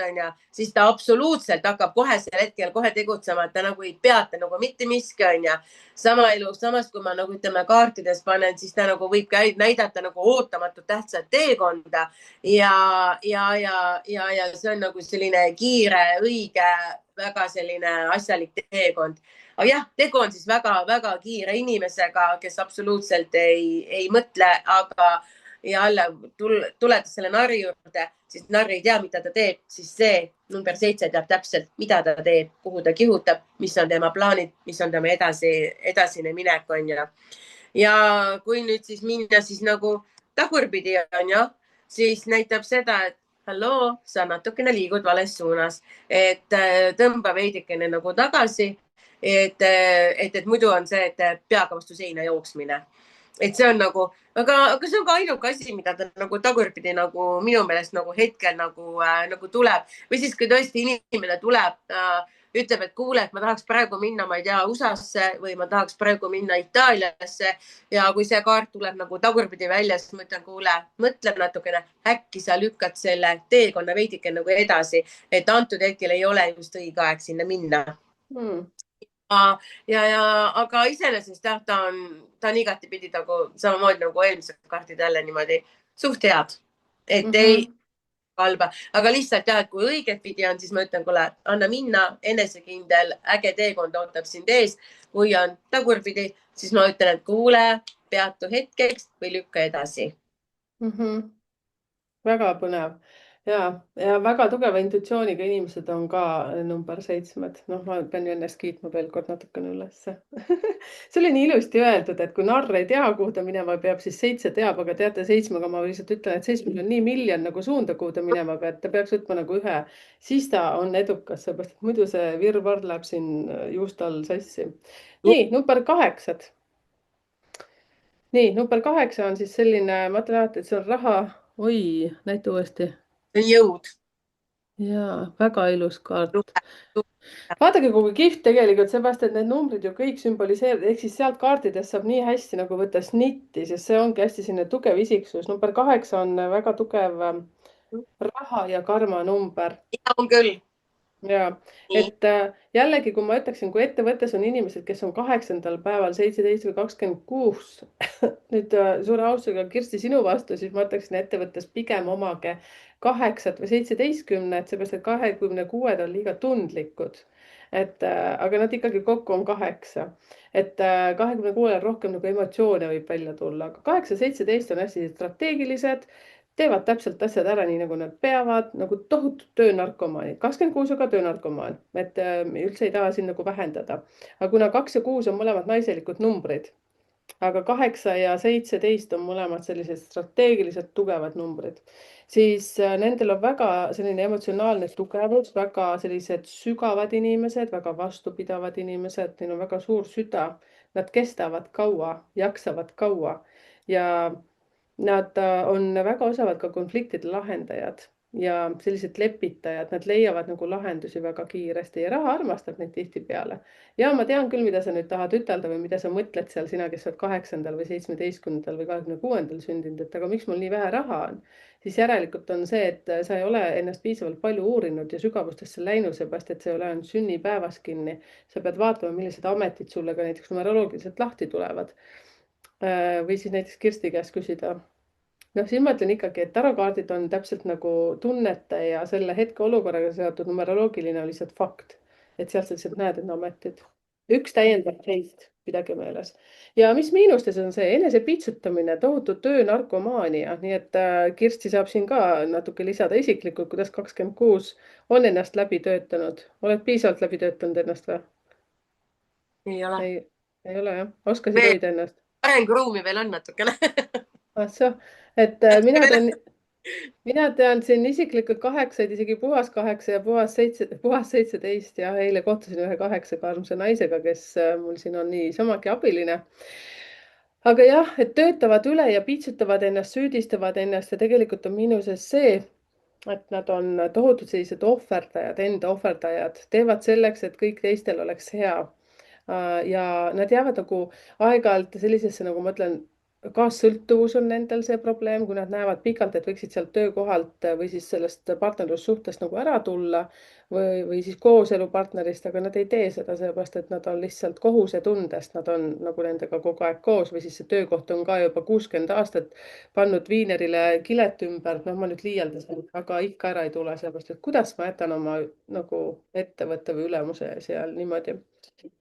siis ta absoluutselt hakkab kohesel hetkel kohe tegutsema, et ta nagu ei peata nagu mitte miski on ja sama elus. Samas, kui ma nagu ütleme kaartides panen, siis ta nagu võib näidata nagu ootamatut tähtsat teekonda ja see on nagu selline kiire, õige, väga selline asjalik teekond. Aga jah, tegu on siis väga-väga kiire inimesega, kes absoluutselt ei mõtle, aga jälle tuletas selle narri juurde, siis narri ei tea, mida ta teeb, siis see number 7 teab täpselt, mida ta teeb, kuhu ta kihutab, mis on tema plaanid, mis on tema edasine minek on ju. Ja kui nüüd siis minna siis nagu tagurpidi on ju, siis näitab seda, et halloo, sa natukene liigud vales suunas, et tõmba veidikene nagu tagasi. Et muidu on see, et peaga vastu seina jooksmine. Et see on nagu, aga see on ka ainuke asi, mida ta nagu tagurpidi nagu minu meelest nagu hetkel nagu tuleb. Või siis, kui tõesti inimene tuleb, ütleb, et kuule, et ma tahaks praegu minna, ma ei tea, USA-sse või ma tahaks praegu minna Itaaliasse ja kui see kaart tuleb nagu tagurpidi välja, siis ma ütlen, kuule, mõtle natukene, äkki sa lükkad selle teekonna veidike nagu edasi, et antud hetkel ei ole just õige aeg sinna minna. aga iseenesest jah, ta on igatipidi nagu samamoodi nagu eelmised kaardid jälle niimoodi suht head, et ei Mhm. halba, aga lihtsalt jah, et kui õiget pidi on, siis ma ütlen, kuule, anna minna, enesekindel, äge teekond ootab sind ees. kui on tagurpidi, siis ma ütlen, et kuule, peatu hetkeks või lükka edasi. Mhm. Väga põnev ja väga tugeva intuitsiooniga inimesed on ka number 7. Noh, ma pean ju ennast kiitma veel kord natukene ülesse. See oli nii ilusti öeldud, et kui narr ei tea, kuhu ta minema peab, siis 7 teab, aga teate, 7-ga ma lihtsalt ütlen, et 7 on nii miljon nagu suunda, kuhu ta minema peab, ta peaks võtma nagu ühe, siis ta on edukas, seepärast et muidu see virvarr läheb siin juust all sassi. nii, number 8. Nii, number 8 on siis selline, ma ütlen alati, et see on raha. Oi, näita uuesti. see on jõud. Jaa, väga ilus kaart. Vaadake, kui kihvt tegelikult, seepärast, et need numbrid ju kõik sümboliseerivad, ehk siis sealt kaartidest saab nii hästi nagu võtta snitti, sest see ongi hästi selline tugev isiksus. Number 8 on väga tugev raha ja karma number. ja on küll. Ja Nii. et jällegi, kui ma ütleksin, kui ettevõttes on inimesed, kes on 8. päeval 17 või 26, nüüd suure austusega Kirsti sinu vastu, siis ma ütleksin ettevõttes pigem omage 8 või 17, seepärast et 26 on liiga tundlikud. Aga nad ikkagi kokku on 8. Et 26 rohkem nagu emotsioone võib välja tulla, aga 8 ja 17 on hästi strateegilised, teevad täpselt asjad ära nii, nagu nad peavad, nagu tohutud töönarkomaanid. 26 on ka töönarkomaan, et üldse ei taha siin nagu vähendada. Aga kuna 2 ja 6 on mõlemad naiselikud numbrid, aga 8 ja 17 on mõlemad sellised strateegiliselt tugevad numbrid, siis nendel on väga selline emotsionaalne tugevus, väga sellised sügavad inimesed, väga vastupidavad inimesed, neil on väga suur süda. Nad kestavad kaua, jaksavad kaua ja nad on väga osavad ka konfliktide lahendajad ja sellised lepitajad, nad leiavad nagu lahendusi väga kiiresti ja raha armastab neid tihtipeale. Ja ma tean küll, mida sa nüüd tahad ütelda või mida sa mõtled seal, sina, kes oled 8. või 17. või 26. sündinud, et aga miks mul nii vähe raha on, siis järelikult on see, et sa ei ole ennast piisavalt palju uurinud ja sügavustesse läinud, seepärast et see ei ole ainult sünnipäevas kinni. Sa pead vaatama, millised ametid sulle ka näiteks numeroloogiliselt lahti tulevad. Või siis näiteks Kirsti käest küsida. Noh, siis ma ütlen ikkagi, et tarokaardid on täpselt nagu tunnete ja selle hetkeolukorraga seotud, numeroloogiline on lihtsalt fakt. Et sealt sa lihtsalt näed, et on ametid. Üks täiendab teist, pidage meeles. Ja mis miinustes on see enesepiitsutamine, tohutu töö, narkomaania, nii et Kirsti saab siin ka natuke lisada isiklikult, kuidas 26 on ennast läbi töötanud. Oled piisavalt läbi töötanud ennast või? ei ole. Ei ole jah, oskasid veel hoida ennast? arenguruumi veel on natukene. Ah, soh, et mina tean siin isiklikult 8, isegi puhas 8 ja puhas 17 ja eile kohtusin ühe 8 armsa naisega, kes mul siin on niisamagi abiline. Aga jah, et töötavad üle ja piitsutavad ennast, süüdistavad ennast ja tegelikult on miinuses see, et nad on tohutud sellised ohverdajad, enda ohverdajad, teevad selleks, et kõik teistel oleks hea. Ja nad jäävad nagu aeg-ajalt sellisesse, nagu ma ütlen, kaassõltuvus on nendel see probleem, kui nad näevad pikalt, et võiksid sealt töökohalt või siis sellest partnerlussuhtest nagu ära tulla või siis kooselupartnerist, aga nad ei tee seda sellepärast, et nad on lihtsalt kohusetundest, nad on nagu nendega kogu aeg koos või siis see töökoht on ka juba 60 aastat pannud viinerile kilet ümber. Noh, ma nüüd liialdasin, aga ikka ära ei tule, sellepärast et kuidas ma jätan oma nagu ettevõtte või ülemuse seal niimoodi.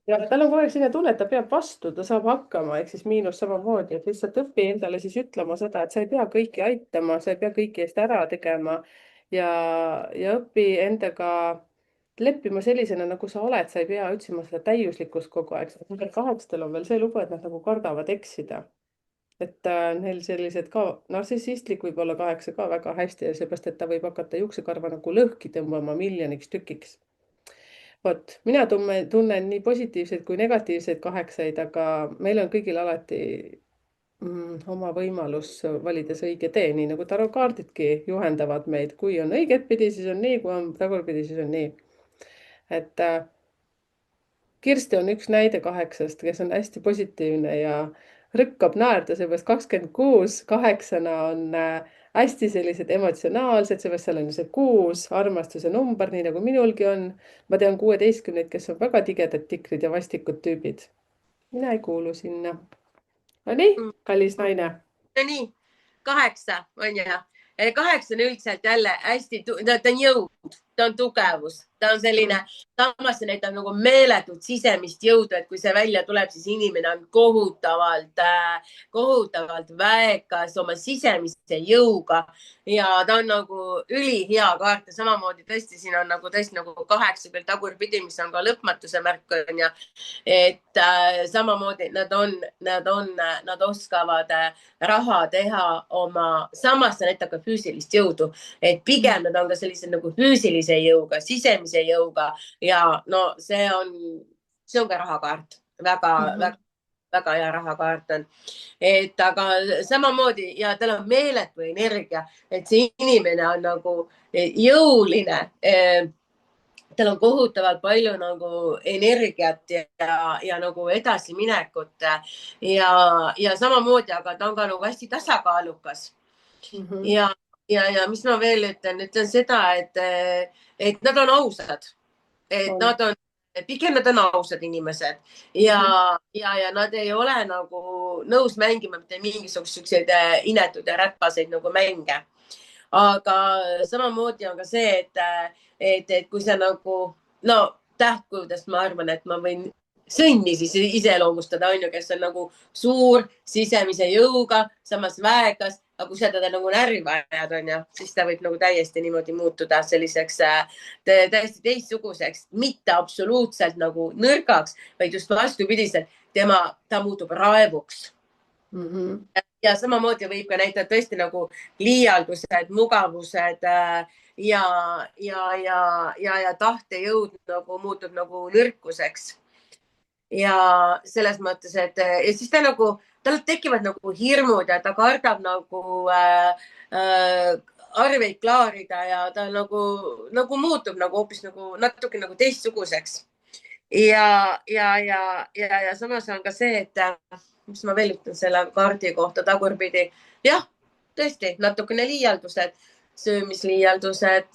Ja tal on kogu aeg selline tunne, et ta peab vastu, ta saab hakkama, ehk siis miinus samamoodi, et lihtsalt õpi endale siis ütlema seda, et sa ei pea kõiki aitama, sa ei pea kõiki eest ära tegema ja, ja õpi endaga leppima sellisena, nagu sa oled, sa ei pea otsima seda täiuslikkust kogu aeg. Nendel 8 on veel see lugu, et nad nagu kardavad eksida. Et neil sellised ka narcissistlik võib olla 8 ka väga hästi ja seepärast, et ta võib hakata juuksekarva nagu lõhki tõmbama miljoniks tükiks. Vot, mina tunnen nii positiivseid kui negatiivseid 8-id, aga meil on kõigil alati oma võimalus valida see õige tee, nii nagu tarokaardidki juhendavad meid. Kui on õigetpidi, siis on nii, kui on tagurpidi, siis on nii. Et Kirsti on üks näide 8-st, kes on hästi positiivne ja rõkkab naerda, seepärast 26 8-na on hästi sellised emotsionaalsed, seepärast seal on see 6, armastuse number, nii nagu minulgi on. Ma tean 16-neid, kes on väga tigedad tikrid ja vastikud tüübid. Mina ei kuulu sinna. No nii, kallis naine. No nii, 8 on ju. 8 on üldiselt jälle hästi, ta on jõud, ta on tugevus, ta on selline, samas see näitab nagu meeletut sisemist jõudu, et kui see välja tuleb, siis inimene on kohutavalt väekas oma sisemise jõuga ja ta on nagu ülihea kaart ja samamoodi tõesti siin on nagu tõesti nagu 8 peal tagurpidi, mis on ka lõpmatuse märk on ja et samamoodi nad oskavad raha teha oma, samas see näitab ka füüsilist jõudu, et pigem nad on ka sellised nagu füüsilise jõuga, sisemise jõuga ja no see on ka rahakaart, väga hea rahakaart on. Et aga samamoodi ja tal on meeletu energia, et see inimene on nagu jõuline. Tal on kohutavalt palju nagu energiat ja nagu edasiminekut ja samamoodi, aga ta on ka nagu hästi tasakaalukas. Ja mis ma veel ütlen seda, et nad on ausad, et pigem nad on ausad inimesed ja nad ei ole nagu nõus mängima mitte mingisuguseid inetuid ja rätpaseid nagu mänge. Aga samamoodi on ka see, et kui sa nagu, no tähtkujudest ma arvan, et ma võin sõnni siis iseloomustada, on ju, kes on nagu suur sisemise jõuga, samas väekas, aga kui sa teda nagu närvi ajad, on ju, siis ta võib nagu täiesti niimoodi muutuda selliseks täiesti teistsuguseks, mitte absoluutselt nagu nõrgaks, vaid just vastupidiselt, ta muutub raevuks. Ja samamoodi võib ka näidata tõesti nagu liialdused, mugavused ja tahtejõud nagu muutub nagu nõrkuseks. Ja selles mõttes, et ja siis tal tekivad nagu hirmud ja ta kardab nagu arveid klaarida ja ta nagu muutub nagu hoopis nagu natuke nagu teistsuguseks. Ja samas on ka see, et mis ma veel ütlen selle kaardi kohta tagurpidi. Jah, tõesti natukene liialdused, söömisliialdused,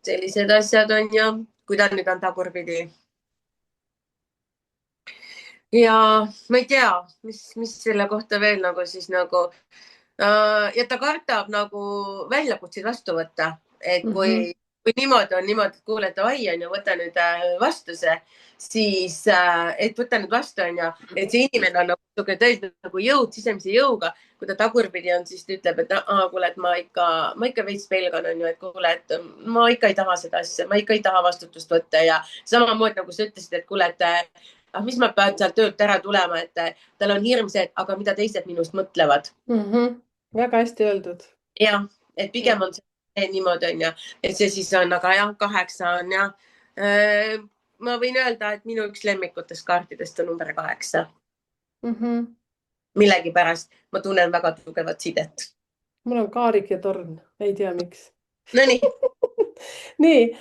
sellised asjad on ja kui ta nüüd on tagurpidi. Ja ma ei tea, mis selle kohta veel nagu siis nagu ja ta kardab nagu väljakutseid vastu võtta, et kui niimoodi on niimoodi, et kuule, davai on ju, võta nüüd vastu see, siis et võta nüüd vastu on ju, et see inimene on nagu tõesti nagu jõud, sisemise jõuga, kui ta tagurpidi on, siis ta ütleb, et kuule, et ma ikka veits pelgan on ju, et kuule, et ma ikka ei taha seda asja, ma ikka ei taha vastutust võtta ja samamoodi nagu sa ütlesid, et kuule, et mis ma pean sealt töölt ära tulema, et tal on hirm see, aga mida teised minust mõtlevad. Väga hästi öeldud. Jah, et pigem on see niimoodi on ja, et see siis on, aga jah, 8 on ja ma võin öelda, et minu üks lemmikutest kaartidest on number 8. Millegipärast ma tunnen väga tugevat sidet. Mul on Kaarik ja Torn, ei tea miks. No nii. Nii,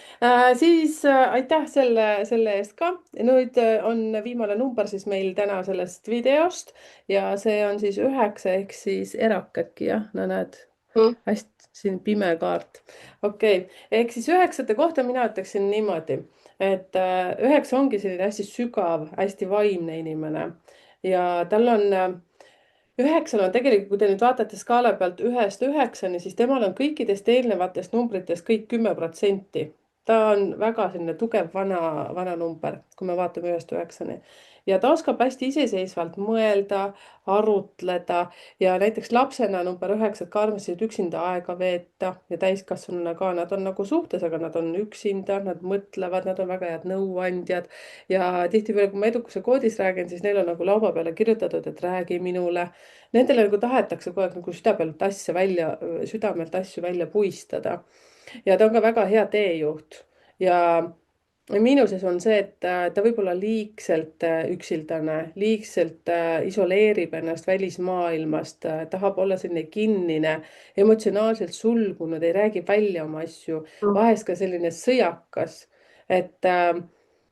siis aitäh selle eest ka. Nüüd on viimane number siis meil täna sellest videost ja see on siis 9 ehk siis erak äkki jah, no näed, hästi siin pime kaart. Okei, ehk siis 9 kohta mina ütleksin niimoodi, et 9 ongi selline hästi sügav, hästi vaimne inimene ja tal on 9 on tegelikult, kui te nüüd vaatate skaala pealt 1-st 9-ni, siis temal on kõikidest eelnevatest numbritest kõik 10%. Ta on väga selline tugev vana number, kui me vaatame 1-st 9-ni. Ja ta oskab hästi iseseisvalt mõelda, arutleda ja näiteks lapsena number 9 ka armastasid üksinda aega veeta ja täiskasvanuna ka. Nad on nagu suhtes, aga nad on üksinda, nad mõtlevad, nad on väga head nõuandjad ja tihtipeale, kui ma edukuse koodis räägin, siis neil on nagu laua peale kirjutatud, et räägi minule. Nendele nagu tahetakse kogu aeg nagu südamelt asju välja puistada. Ja ta on ka väga hea teejuht ja miinuses on see, et ta võib olla liigselt üksildane, liigselt isoleerib ennast välismaailmast, tahab olla selline kinnine, emotsionaalselt sulgunud, ei räägi välja oma asju, vahest ka selline sõjakas, et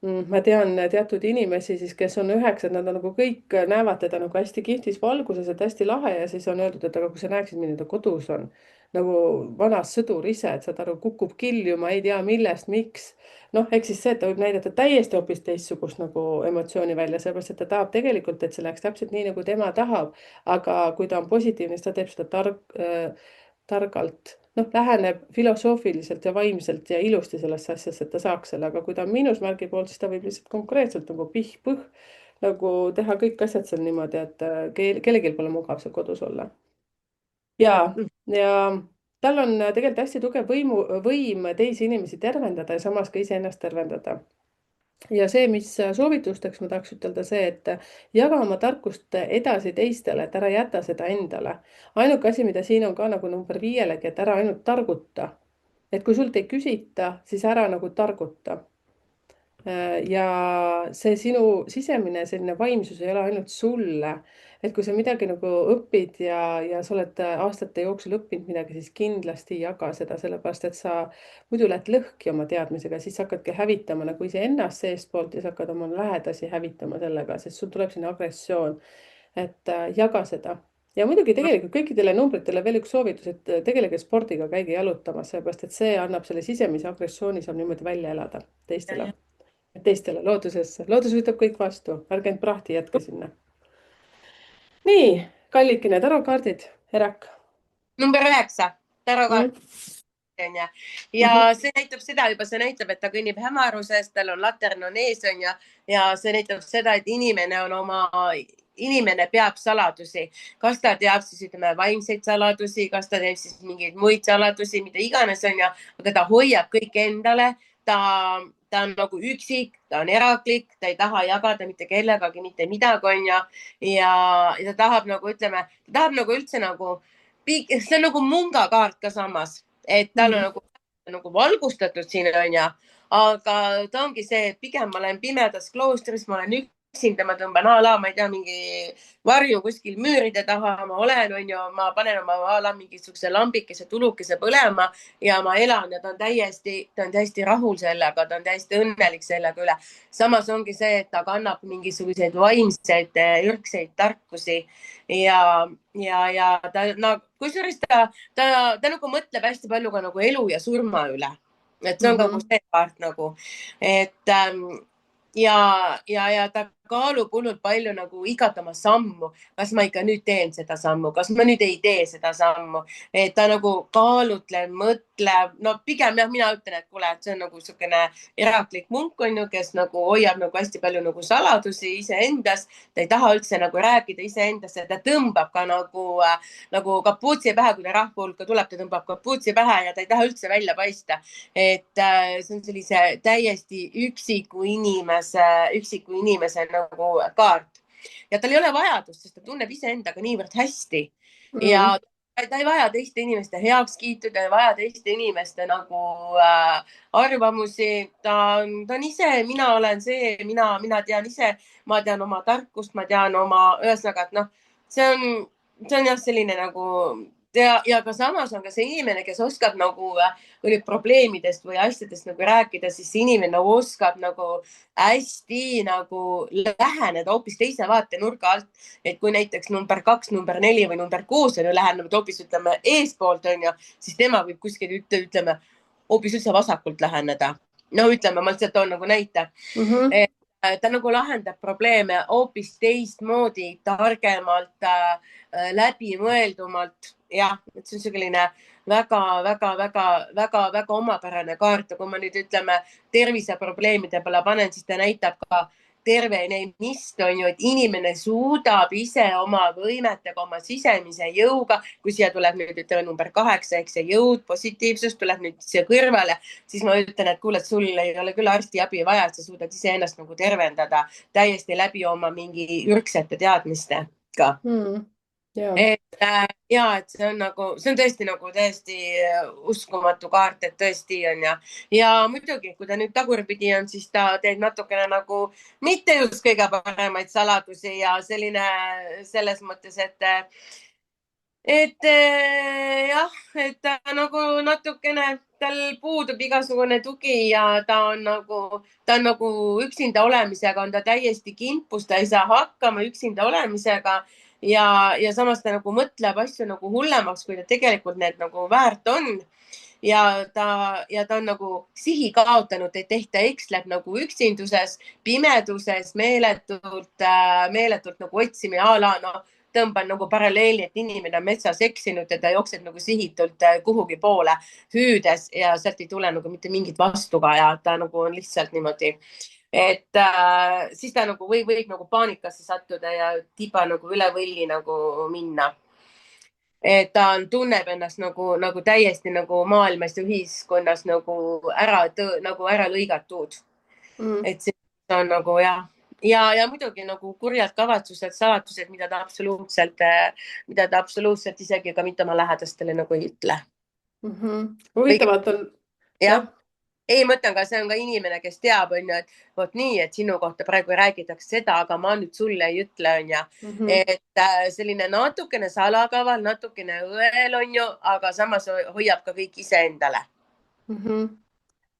Ma tean teatud inimesi siis, kes on 9, nad on nagu kõik näevad teda nagu hästi kihvtis valguses, et hästi lahe ja siis on öeldud, et aga kui sa näeksid, milline ta kodus on, nagu vana sõdur ise, et saad aru, kukub kiljuma, ei tea millest, miks. Noh, ehk siis see, et ta võib näidata täiesti hoopis teistsugust nagu emotsiooni välja, sellepärast et ta tahab tegelikult, et see läheks täpselt nii, nagu tema tahab. aga kui ta on positiivne, siis ta teeb seda targalt, noh, läheneb filosoofiliselt ja vaimselt ja ilusti sellesse asjasse, et ta saaks selle, aga kui ta on miinusmärgi poolt, siis ta võib lihtsalt konkreetselt nagu pih-põh nagu teha kõik asjad seal niimoodi, et kellelgi pole mugav seal kodus olla. ja tal on tegelikult hästi tugev võim teisi inimesi tervendada ja samas ka iseennast tervendada. Ja see, mis soovitusteks ma tahaks ütelda, see, et jaga oma tarkust edasi teistele, et ära jäta seda endale. Ainuke asi, mida siin on ka nagu number 5-legi, et ära ainult targuta. Et kui sult ei küsita, siis ära nagu targuta. Ja see sinu sisemine selline vaimsus ei ole ainult sulle, et kui sa midagi nagu õpid ja sa oled aastate jooksul õppinud midagi, siis kindlasti jaga seda, sellepärast et sa muidu lähed lõhki oma teadmisega, siis hakkadki hävitama nagu iseennast seestpoolt ja sa hakkad oma lähedasi hävitama sellega, sest sul tuleb sinna agressioon. Et jaga seda. Ja muidugi tegelikult kõikidele numbritele veel üks soovitus, et tegelege spordiga, käige jalutamas, sellepärast et see annab selle sisemise agressiooni saab niimoodi välja elada teistele loodusesse. Loodus võtab kõik vastu, ärge end prahti jätke sinna. Nii, kallikene, tarokaardid, Erak. Number 9, tarokaart. Ja see näitab seda juba, see näitab, et ta kõnnib hämaruses, tal on latern on ees ja see näitab seda, et inimene peab saladusi, kas ta teab siis ütleme vaimseid saladusi, kas ta teeb siis mingeid muid saladusi, mida iganes aga ta hoiab kõik endale, ta on nagu üksik, ta on eraklik, ta ei taha jagada mitte kellegagi mitte midagi ja ta tahab nagu ütleme, ta tahab nagu üldse nagu, see on nagu mungakaart ka samas, et tal on nagu valgustatud siin aga ta ongi see, et pigem ma olen pimedas kloostris, ma olen üksinda, ma tõmban ma ei tea, mingi varju kuskil müüride taha, ma olen, ma panen oma mingisuguse lambikese, tulukese põlema ja ma elan ja ta on täiesti rahul sellega, ta on täiesti õnnelik sellega üle. Samas ongi see, et ta kannab mingisuguseid vaimseid ürgseid tarkusi ja ta kusjuures ta nagu mõtleb hästi palju ka nagu elu ja surma üle. Et see on nagu see kaart nagu, et ja ta kaalub hullult palju nagu igat oma sammu, kas ma ikka nüüd teen seda sammu, kas ma nüüd ei tee seda sammu, et ta nagu kaalutleb, mõtleb, no pigem jah, mina ütlen, et kuule, et see on nagu niisugune eraklik munk kes nagu hoiab nagu hästi palju nagu saladusi iseendas, ta ei taha üldse nagu rääkida iseendasse, ta tõmbab ka nagu kapuutsi pähe, kui ta rahva hulka tuleb, ta tõmbab kapuutsi pähe ja ta ei taha üldse välja paista. Et see on sellise täiesti üksiku inimese nagu kaart ja tal ei ole vajadust, sest ta tunneb iseendaga niivõrd hästi ja ta ei vaja teiste inimeste heakskiitu, ta ei vaja teiste inimeste nagu arvamusi. Ta on ise, mina olen see, mina tean ise, ma tean oma tarkust, ma tean oma, ühesõnaga, et noh, see on jah, selline nagu ja ka samas on ka see inimene, kes oskab nagu probleemidest või asjadest nagu rääkida, siis see inimene oskab nagu hästi nagu läheneda hoopis teise vaatenurga alt. Et kui näiteks number 2, number 4 või number 6 lähenevad hoopis ütleme eespoolt siis tema võib kuskil ütleme hoopis üldse vasakult läheneda. No ütleme, ma lihtsalt toon nagu näite. Ta nagu lahendab probleeme hoopis teistmoodi, targemalt, läbimõeldumalt. Jah, et see on selline väga omapärane kaart ja kui ma nüüd ütleme terviseprobleemide peale panen, siis ta näitab ka tervenemist, et inimene suudab ise oma võimetega, oma sisemise jõuga, kui siia tuleb nüüd ütleme number 8 ehk see jõud, positiivsus tuleb nüüd siia kõrvale, siis ma ütlen, et kuule, et sul ei ole küll arstiabi vaja, et sa suudad iseennast nagu tervendada täiesti läbi oma mingi ürgsete teadmistega. Et see on nagu, see on tõesti nagu täiesti uskumatu kaart, et tõesti on ja muidugi, kui ta nüüd tagurpidi on, siis ta teeb natukene nagu mitte just kõige paremaid saladusi ja selline selles mõttes, et jah, et ta nagu natukene, tal puudub igasugune tugi ja ta on nagu üksinda olemisega on ta täiesti kimpus, ta ei saa hakkama üksinda olemisega ja samas ta nagu mõtleb asju nagu hullemaks, kui ta tegelikult need nagu väärt on ja ta on nagu sihi kaotanud, ehk ta eksleb nagu üksinduses, pimeduses meeletult nagu otsime a la noh, tõmban nagu paralleeli, et inimene on metsas eksinud ja ta jookseb nagu sihitult kuhugi poole hüüdes ja sealt ei tule nagu mitte mingit vastukaja, ta nagu on lihtsalt niimoodi et siis ta nagu võib nagu paanikasse sattuda ja tiba nagu üle võlli nagu minna. Et ta on, tunneb ennast nagu täiesti nagu maailmas ja ühiskonnas nagu ära lõigatud. Mm. Et see on nagu jah, ja muidugi nagu kurjad kavatsused, salatused, mida ta absoluutselt isegi ka mitte oma lähedastele nagu ei ütle. Huvitavalt on, jah, jah. ei, ma ütlen ka, see on ka inimene, kes teab, onju, et vot nii, et sinu kohta praegu räägitakse seda, aga ma nüüd sulle ei ütle, onju. Et selline natukene salakaval, natukene õel, onju, aga samas hoiab ka kõik iseendale.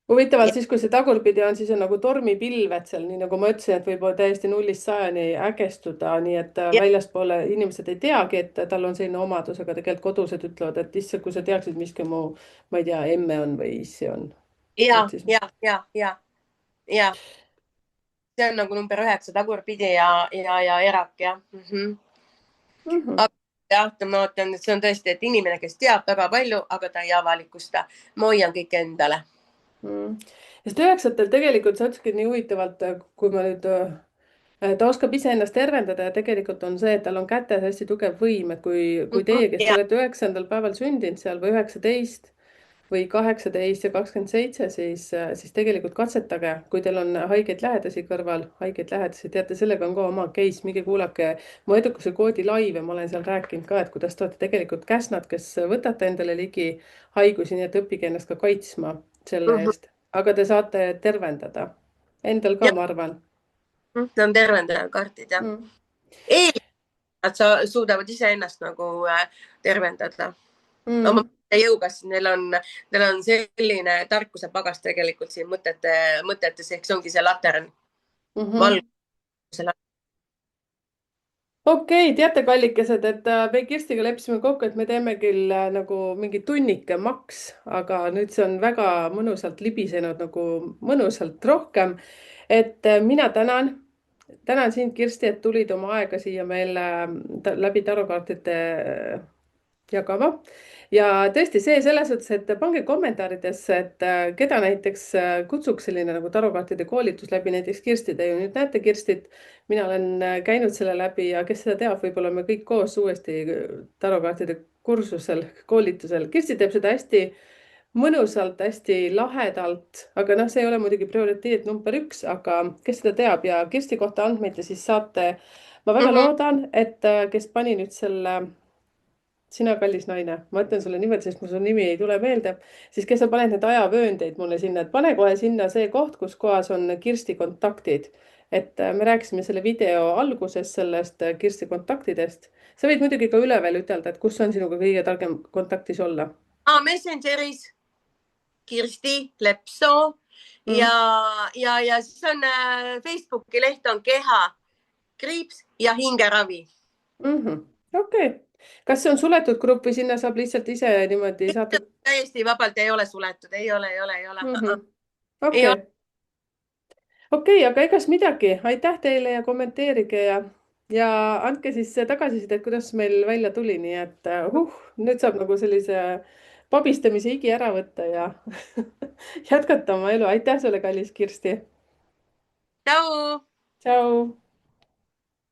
Huvitavalt siis, kui see tagurpidi on, siis on nagu tormipilved seal, nii nagu ma ütlesin, et võib täiesti 0-100 ägestuda, nii et Ja, väljaspoole inimesed ei teagi, et tal on selline omadus, aga tegelikult kodused ütlevad, et issand, kui sa teaksid, mis mu, ma ei tea, emme on või issi on. ja, Et siis... ja. See on nagu number 9 tagurpidi ja erak, jah. Aga jah, ma ütlen, et see on tõesti, et inimene, kes teab väga palju, aga ta ei avalikusta. Ma hoian kõik endale. Sest 9-ndatel tegelikult sa ütlesidki nii huvitavalt, kui ma nüüd, ta oskab iseennast tervendada ja tegelikult on see, et tal on kätes hästi tugev võim, et kui teie, kes te olete 9. päeval sündinud seal või 19 või 18 ja 27, siis tegelikult katsetage, kui teil on haigeid lähedasi kõrval, teate, sellega on ka oma case, minge kuulake mu edukuse koodi laive, ma olen seal rääkinud ka, et kuidas te olete tegelikult käsnad, kes võtate endale ligi haigusi, nii et õppige ennast ka kaitsma selle eest, aga te saate tervendada endal ka, ma arvan. See on tervendaja kaardid, jah. Nad suudavad iseennast nagu tervendada. Oma jõuga, siis neil on selline tarkuse pagas tegelikult siin mõtetes, ehk see ongi see latern. Valgusele. Okei, teate, kallikesed, et me Kirstiga leppisime kokku, et me teeme küll nagu mingi tunnike maks, aga nüüd see on väga mõnusalt libisenud nagu mõnusalt rohkem. Et mina tänan sind, Kirsti, et tulid oma aega siia meil läbi tarokaartide jagama. Ja tõesti see selles mõttes, et pange kommentaaridesse, et keda näiteks kutsuks selline nagu tarokaartide koolitus läbi, näiteks Kirsti, te ju nüüd näete Kirstit, mina olen käinud selle läbi ja kes seda teab, võib-olla me kõik koos uuesti tarokaartide kursusel, koolitusel. Kirsti teeb seda hästi mõnusalt, hästi lahedalt, aga noh, see ei ole muidugi prioriteet number 1, aga kes seda teab ja Kirsti kohta andmeid ja siis saate, ma väga loodan, et kes pani nüüd selle sina, kallis naine, ma ütlen sulle niimoodi, sest mul su nimi ei tule meelde, siis kes sa paned need ajavööndeid mulle sinna, et pane kohe sinna see koht, kus kohas on Kirsti kontaktid. Et me rääkisime selle video alguses sellest Kirsti kontaktidest. Sa võid muidugi ka üle veel ütelda, et kus on sinuga kõige targem kontaktis olla. Messengeris Kirsti Lepsoo ja siis on Facebooki leht on Keha, kriips ja hingeravi. Okei. Kas see on suletud grupp või sinna saab lihtsalt ise niimoodi saata? Täiesti vabalt, ei ole suletud, ei ole. Okei, aga egas midagi. Aitäh teile ja kommenteerige ja andke siis tagasisidet, kuidas meil välja tuli, nii et nüüd saab nagu sellise pabistamise higi ära võtta ja jätkata oma elu. Aitäh sulle, kallis Kirsti. Tšau. Tšau.